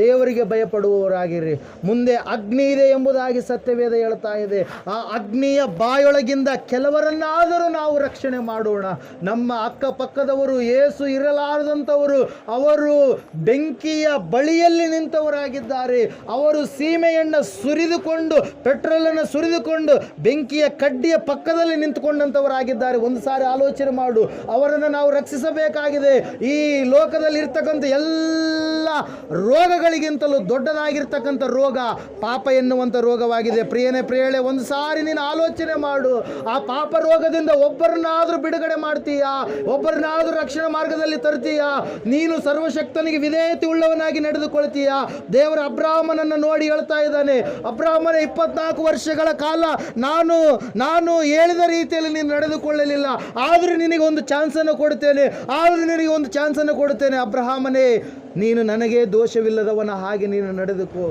ದೇವರಿಗೆ ಭಯಪಡುವವರಾಗಿರಿ. ಮುಂದೆ ಅಗ್ನಿ ಇದೆ ಎಂಬುದಾಗಿ ಸತ್ಯವೇದ ಹೇಳ್ತಾ ಇದೆ. ಆ ಅಗ್ನಿಯ ಬಾಯೊಳಗಿಂದ ಕೆಲವರನ್ನಾದರೂ ನಾವು ರಕ್ಷಣೆ ಮಾಡೋಣ. ನಮ್ಮ ಅಕ್ಕಪಕ್ಕದವರು, ಯೇಸು ಇರಲಾರದಂಥವರು, ಅವರು ಬೆಂಕಿಯ ಬಳಿಯಲ್ಲಿ ನಿಂತವರಾಗಿದ್ದಾರೆ. ಅವರು ಸೀಮೆಯನ್ನು ಸುರಿದುಕೊಂಡು, ಪೆಟ್ರೋಲನ್ನು ಸುರಿದುಕೊಂಡು ಬೆಂಕಿಯ ಕಡ್ಡಿಯ ಪಕ್ಕದಲ್ಲಿ ನಿಂತುಕೊಂಡಂಥವರಾಗಿದ್ದಾರೆ. ಒಂದು ಸಾರಿ ಆಲೋಚನೆ ಮಾಡು. ಅವರನ್ನು ನಾವು ರಕ್ಷಿಸಬೇಕಾಗಿದೆ. ಈ ಲೋಕದಲ್ಲಿ ಇರ್ತಕ್ಕಂಥ ಎಲ್ಲ ರೋಗಗಳಿಗಿಂತಲೂ ದೊಡ್ಡದಾಗಿರ್ತಕ್ಕಂಥ ರೋಗ ಪಾಪ ಎನ್ನುವಂಥ ರೋಗವಾಗಿದೆ. ಪ್ರಿಯಳೆ, ಒಂದು ಸಾರಿ ನೀನು ಆಲೋಚನೆ ಮಾಡು. ಆ ಪಾಪ ರೋಗದಿಂದ ಒಬ್ಬರನ್ನಾದರೂ ಬಿಡುಗಡೆ ಮಾಡ್ತೀಯಾ? ಒಬ್ಬರನ್ನಾದರೂ ರಕ್ಷಣಾ ಮಾರ್ಗದಲ್ಲಿ ತರ್ತೀಯಾ? ನೀನು ಸರ್ವಶಕ್ತನಿಗೆ ವಿಧೇಯತೆ ಉಳ್ಳವನಾಗಿ ನಡೆದುಕೊಳ್ತೀಯಾ? ದೇವರ ಅಬ್ರಾಹ್ಮನನ್ನು ನೋಡಿ ಹೇಳ್ತಾ ಇದ್ದಾನೆ, ಅಬ್ರಾಹ್ಮನ 24 ವರ್ಷಗಳ ಕಾಲ ನಾನು ಹೇಳಿದ ರೀತಿಯಲ್ಲಿ ನೀನು ನಡೆದುಕೊಳ್ಳಲಿಲ್ಲ, ಆದರೂ ನಿನಗೆ ಒಂದು ಚಾನ್ಸನ್ನು ಕೊಡುತ್ತೇನೆ. ಅಬ್ರಹಾಮನೇ, ನೀನು ನನಗೆ ದೋಷವಿಲ್ಲದವನ ಹಾಗೆ ನೀನು ನಡೆದುಕೋ.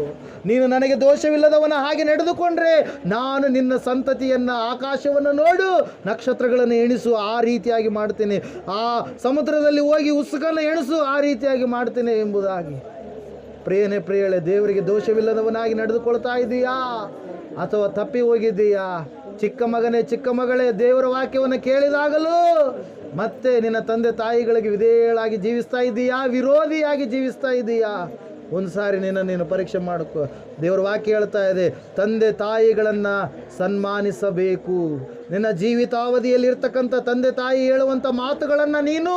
ನೀನು ನನಗೆ ದೋಷವಿಲ್ಲದವನ ಹಾಗೆ ನಡೆದುಕೊಂಡ್ರೆ ನಾನು ನಿನ್ನ ಸಂತತಿಯನ್ನು, ಆಕಾಶವನ್ನು ನೋಡು, ನಕ್ಷತ್ರಗಳನ್ನು ಎಣಿಸು, ಆ ರೀತಿಯಾಗಿ ಮಾಡ್ತೇನೆ. ಆ ಸಮುದ್ರದಲ್ಲಿ ಹೋಗಿ ಉಸುಕನ್ನು ಎಣಿಸು, ಆ ರೀತಿಯಾಗಿ ಮಾಡ್ತೇನೆ ಎಂಬುದಾಗಿ. ಪ್ರಿಯಳೆ, ದೇವರಿಗೆ ದೋಷವಿಲ್ಲದವನಾಗಿ ನಡೆದುಕೊಳ್ತಾ ಇದ್ದೀಯಾ ಅಥವಾ ತಪ್ಪಿ ಹೋಗಿದ್ದೀಯಾ? ಚಿಕ್ಕ ಮಗನೇ, ಚಿಕ್ಕ ಮಗಳೇ, ದೇವರ ವಾಕ್ಯವನ್ನು ಕೇಳಿದಾಗಲೂ ಮತ್ತೆ ನಿನ್ನ ತಂದೆ ತಾಯಿಗಳಿಗೆ ವಿಧೇಯಳಾಗಿ ಜೀವಿಸ್ತಾ ಇದ್ದೀಯಾ? ವಿರೋಧಿಯಾಗಿ ಜೀವಿಸ್ತಾ ಇದ್ದೀಯಾ? ಒಂದು ಸಾರಿ ನೀನು ಪರೀಕ್ಷೆ ಮಾಡಿಕೊ. ದೇವರ ವಾಕ್ಯ ಹೇಳ್ತಾ ಇದೆ, ತಂದೆ ತಾಯಿಗಳನ್ನು ಸನ್ಮಾನಿಸಬೇಕು. ನಿನ್ನ ಜೀವಿತಾವಧಿಯಲ್ಲಿರ್ತಕ್ಕಂಥ ತಂದೆ ತಾಯಿ ಹೇಳುವಂಥ ಮಾತುಗಳನ್ನು ನೀನು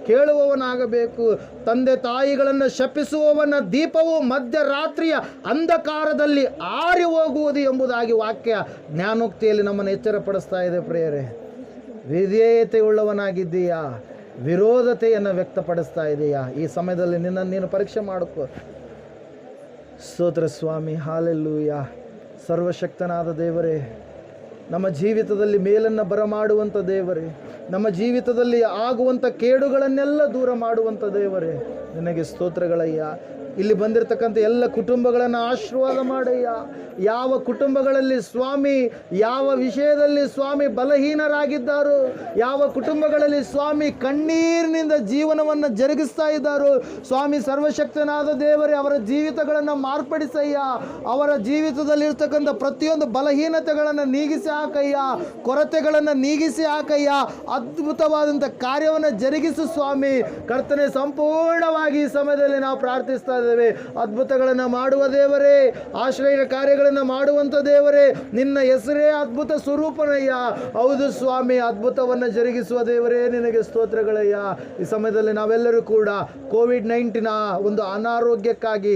ಕೇಳುವವನಾಗಬೇಕು. ತಂದೆ ತಾಯಿಗಳನ್ನು ಶಪಿಸುವವನ ದೀಪವು ಮಧ್ಯರಾತ್ರಿಯ ಅಂಧಕಾರದಲ್ಲಿ ಆರಿ ಹೋಗುವುದು ಎಂಬುದಾಗಿ ವಾಕ್ಯ ಜ್ಞಾನೋಕ್ತಿಯಲ್ಲಿ ನಮ್ಮನ್ನು ಎಚ್ಚರಪಡಿಸ್ತಾ ಇದೆ. ಪ್ರಿಯರೇ, ವಿಧೇಯತೆ ಉಳ್ಳವನಾಗಿದ್ದೀಯಾ? ವಿರೋಧತೆಯನ್ನು ವ್ಯಕ್ತಪಡಿಸ್ತಾ ಇದೆಯಾ? ಈ ಸಮಯದಲ್ಲಿ ನಿನ್ನನ್ನು ನೀನು ಪರೀಕ್ಷೆ ಮಾಡಿಕೊ. ಸ್ತೋತ್ರ ಸ್ವಾಮಿ. ಹಾಲೆಲ್ಲೂಯ. ಸರ್ವಶಕ್ತನಾದ ದೇವರೇ, ನಮ್ಮ ಜೀವಿತದಲ್ಲಿ ಮೇಲನ್ನು ಬರಮಾಡುವಂಥ ದೇವರೇ, ನಮ್ಮ ಜೀವಿತದಲ್ಲಿ ಆಗುವಂಥ ಕೇಡುಗಳನ್ನೆಲ್ಲ ದೂರ ಮಾಡುವಂಥ ದೇವರೇ, ನಿನಗೆ ಸ್ತೋತ್ರಗಳಯ್ಯ. ಇಲ್ಲಿ ಬಂದಿರತಕ್ಕಂಥ ಎಲ್ಲ ಕುಟುಂಬಗಳನ್ನು ಆಶೀರ್ವಾದ ಮಾಡಯ್ಯ. ಯಾವ ಕುಟುಂಬಗಳಲ್ಲಿ ಸ್ವಾಮಿ ಯಾವ ವಿಷಯದಲ್ಲಿ ಸ್ವಾಮಿ ಬಲಹೀನರಾಗಿದ್ದಾರೋ, ಯಾವ ಕುಟುಂಬಗಳಲ್ಲಿ ಸ್ವಾಮಿ ಕಣ್ಣೀರಿನಿಂದ ಜೀವನವನ್ನು ಜರುಗಿಸ್ತಾ ಇದ್ದಾರೋ, ಸ್ವಾಮಿ ಸರ್ವಶಕ್ತನಾದ ದೇವರೇ, ಅವರ ಜೀವಿತಗಳನ್ನು ಮಾರ್ಪಡಿಸಯ್ಯ. ಅವರ ಜೀವಿತದಲ್ಲಿರ್ತಕ್ಕಂಥ ಪ್ರತಿಯೊಂದು ಬಲಹೀನತೆಗಳನ್ನು ನೀಗಿಸಿ ಹಾಕಯ್ಯ, ಕೊರತೆಗಳನ್ನು ನೀಗಿಸಿ ಹಾಕಯ್ಯ. ಅದ್ಭುತವಾದಂಥ ಕಾರ್ಯವನ್ನು ಜರುಗಿಸು ಸ್ವಾಮಿ. ಕರ್ತನೆ, ಸಂಪೂರ್ಣವಾಗಿ ಈ ಸಮಯದಲ್ಲಿ ನಾವು ಪ್ರಾರ್ಥಿಸ್ತಾ ಇದ್ದೇವೆ. ಅದ್ಭುತಗಳನ್ನು ಮಾಡುವ ದೇವರೇ, ಆಶ್ರಯ ಕಾರ್ಯಗಳನ್ನು ಮಾಡುವಂಥ ದೇವರೇ, ನಿನ್ನ ಹೆಸರೇ ಅದ್ಭುತ ಸ್ವರೂಪನಯ್ಯ. ಹೌದು ಸ್ವಾಮಿ, ಅದ್ಭುತವನ್ನು ಜರುಗಿಸುವ ದೇವರೇ, ನಿನಗೆ ಸ್ತೋತ್ರಗಳಯ್ಯ. ಈ ಸಮಯದಲ್ಲಿ ನಾವೆಲ್ಲರೂ ಕೂಡ ಕೋವಿಡ್-19 ಒಂದು ಅನಾರೋಗ್ಯಕ್ಕಾಗಿ,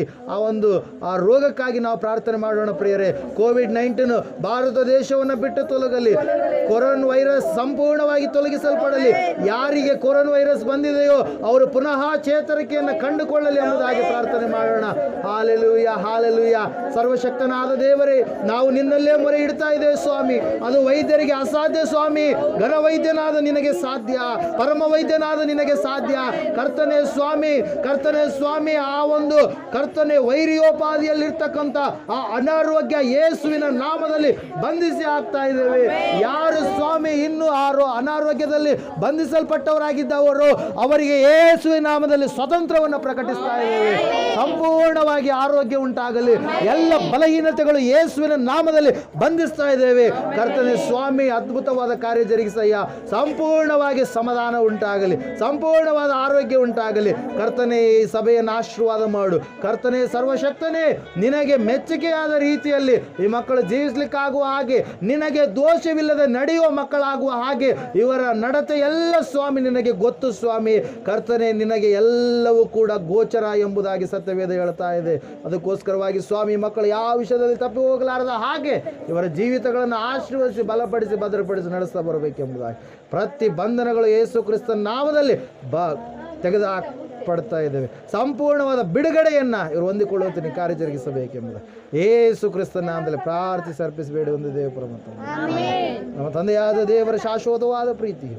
ಆ ರೋಗಕ್ಕಾಗಿ ನಾವು ಪ್ರಾರ್ಥನೆ ಮಾಡೋಣ ಪ್ರಿಯರೇ. ಕೋವಿಡ್-19 ಭಾರತ ದೇಶವನ್ನು ಬಿಟ್ಟು ತೊಲಗಲಿ. ಕೊರೋನಾ ವೈರಸ್ ಸಂಪೂರ್ಣವಾಗಿ ತೊಲಗಿಸಲ್ಪಡಲಿ. ಯಾರಿಗೆ ಕೊರೋನಾ ವೈರಸ್ ಬಂದಿದೆಯೋ ಅವರು ಪುನಃ ಚೇತರಿಕೆಯನ್ನು ಕಂಡುಕೊಳ್ಳಲಿ ಎಂಬುದಾಗಿ ಪ್ರಾರ್ಥನೆ ಮಾಡೋಣ. Hallelujah, hallelujah. ಸರ್ವಶಕ್ತನಾದ ದೇವರೇ, ನಾವು ನಿನ್ನಲ್ಲೇ ಮೊರೆ ಇಡ್ತಾ ಇದ್ದೇವೆ ಸ್ವಾಮಿ. ಅದು ವೈದ್ಯರಿಗೆ ಅಸಾಧ್ಯ ಸ್ವಾಮಿ. ಘನ ವೈದ್ಯನಾದ ನಿನಗೆ ಸಾಧ್ಯ, ಪರಮ ವೈದ್ಯನಾದ ನಿನಗೆ ಸಾಧ್ಯ. ಕರ್ತನೆ ಸ್ವಾಮಿ, ಕರ್ತನೆ ಸ್ವಾಮಿ, ಆ ಒಂದು ಕರ್ತನೆ ವೈರಿಯೋಪಾದಿಯಲ್ಲಿರ್ತಕ್ಕಂಥ ಆ ಅನಾರೋಗ್ಯ ಯೇಸುವಿನ ನಾಮದಲ್ಲಿ ಬಂಧಿಸಿ ಹಾಕ್ತಾ ಇದ್ದೇವೆ. ಯಾರು ಸ್ವಾಮಿ ಇನ್ನೂ ಅನಾರೋಗ್ಯದಲ್ಲಿ ಬಂಧಿಸಲ್ಪಟ್ಟವರಾಗಿದ್ದವರು, ಅವರಿಗೆ ಯೇಸುವಿನ ನಾಮದಲ್ಲಿ ಸ್ವತಂತ್ರವನ್ನು ಪ್ರಕಟಿಸ್ತಾ ಇದ್ದೇವೆ. ಸಂಪೂರ್ಣವಾಗಿ ಆರೋಗ್ಯ ಉಂಟಾಗಲಿ. ಎಲ್ಲ ಬಲಹೀನತೆಗಳು ಯೇಸುವಿನ ನಾಮದಲ್ಲಿ ಬಂಧಿಸ್ತಾ ಇದ್ದೇವೆ. ಕರ್ತನೆ ಸ್ವಾಮಿ, ಅದ್ಭುತವಾದ ಕಾರ್ಯ ಜರುಗಿಸಯ್ಯ. ಸಂಪೂರ್ಣವಾಗಿ ಸಮಾಧಾನ ಉಂಟಾಗಲಿ, ಸಂಪೂರ್ಣವಾದ ಆರೋಗ್ಯ ಉಂಟಾಗಲಿ. ಕರ್ತನೆ, ಈ ಸಭೆಯನ್ನು ಆಶೀರ್ವಾದ ಮಾಡು. ಕರ್ತನೆ ಸರ್ವಶಕ್ತನೇ, ನಿನಗೆ ಮೆಚ್ಚುಗೆಯಾದ ರೀತಿಯಲ್ಲಿ ಈ ಮಕ್ಕಳು ಜೀವಿಸಲಿಕ್ಕಾಗುವ ಹಾಗೆ, ನಿನಗೆ ದೋಷವಿಲ್ಲದೆ ನಡೆಯುವ ಮಕ್ಕಳಾಗುವ ಹಾಗೆ ಇವರ ನಡತೆ ಎಲ್ಲ ಸ್ವಾಮಿ ನಿನಗೆ ಗೊತ್ತು ಸ್ವಾಮಿ. ಕರ್ತನೆ, ನಿನಗೆ ಎಲ್ಲವೂ ಕೂಡ ಗೋಚರ ಎಂಬುದಾಗಿ ಸತ್ಯವೇದ ಹೇಳ್ತಾ ಇದೆ. ಅದಕ್ಕೋಸ್ಕರವಾಗಿ ಸ್ವಾಮಿ, ಮಕ್ಕಳು ಯಾವ ವಿಷಯದಲ್ಲಿ ತಪ್ಪಿ ಹೋಗಲಾರದ ಹಾಗೆ ಇವರ ಜೀವಿತಗಳನ್ನು ಆಶೀರ್ವದಿಸಿ, ಬಲಪಡಿಸಿ, ಭದ್ರಪಡಿಸಿ ನಡೆಸ್ತಾ ಬರಬೇಕೆಂಬುದಾಗಿ ಪ್ರತಿ ಬಂಧನಗಳು ಯೇಸು ಕ್ರಿಸ್ತನ ನಾಮದಲ್ಲಿ ತೆಗೆದುಹಾಕಲ್ಪಡ್ತಾ ಇದ್ದೇವೆ. ಸಂಪೂರ್ಣವಾದ ಬಿಡುಗಡೆಯನ್ನು ಇವರು ಹೊಂದಿಕೊಳ್ಳುವಂತೆ ಕಾರ್ಯ ಜರುಗಿಸಬೇಕೆಂಬುದು ಯೇಸು ಕ್ರಿಸ್ತನ ನಾಮದಲ್ಲಿ ಪ್ರಾರ್ಥಿಸಿ ಅರ್ಪಿಸಬೇಡಿ ಒಂದು ದೇವಪರಮ ನಮ್ಮ ತಂದೆಯಾದ ದೇವರ ಶಾಶ್ವತವಾದ ಪ್ರೀತಿ,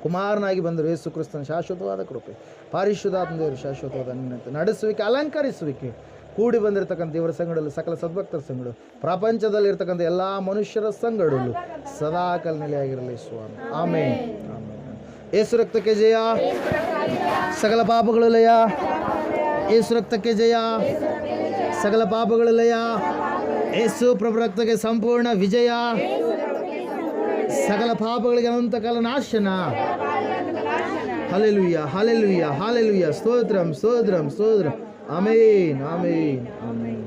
ಕುಮಾರನಾಗಿ ಬಂದರು ಯೇಸು ಕ್ರಿಸ್ತನ ಶಾಶ್ವತವಾದ ಕೃಪೆ, ಪರಿಶುದ್ಧಾತ್ಮ ದೇವರು ಶಾಶ್ವತವಾದ ನಡೆಸುವಿಕೆ, ಅಲಂಕರಿಸುವಿಕೆ, ಕೂಡಿ ಬಂದಿರತಕ್ಕಂಥ ದೇವರ ಸಂಗಡಲು, ಸಕಲ ಸದ್ಭಕ್ತರ ಸಂಗಡು, ಪ್ರಪಂಚದಲ್ಲಿರ್ತಕ್ಕಂಥ ಎಲ್ಲ ಮನುಷ್ಯರ ಸಂಗಡಲು ಸದಾಕಾಲ ನೆಲೆಯಾಗಿರಲಿ ಸ್ವಾಮಿ. ಆಮೇನ್. ಯೇಸು ರಕ್ತಕ್ಕೆ ಜಯ, ಸಕಲ ಪಾಪಗಳು ಲಯ. ಯೇಸು ರಕ್ತಕ್ಕೆ ಜಯ, ಸಕಲ ಪಾಪಗಳು ಲಯ. ಯೇಸು ಪ್ರಭು ರಕ್ತಕ್ಕೆ ಸಂಪೂರ್ಣ ವಿಜಯ, ಸಕಲ ಪಾಪಗಳಿಗೆ ಅನಂತ ಕಾಲ ನಾಶನ. Hallelujah, hallelujah, hallelujah. ಸ್ತೋತ್ರಂ, ಸ್ತೋತ್ರಂ, ಸ್ತೋತ್ರಂ. ಆಮೇನ್, ಆಮೇನ್, ಆಮೇನ್.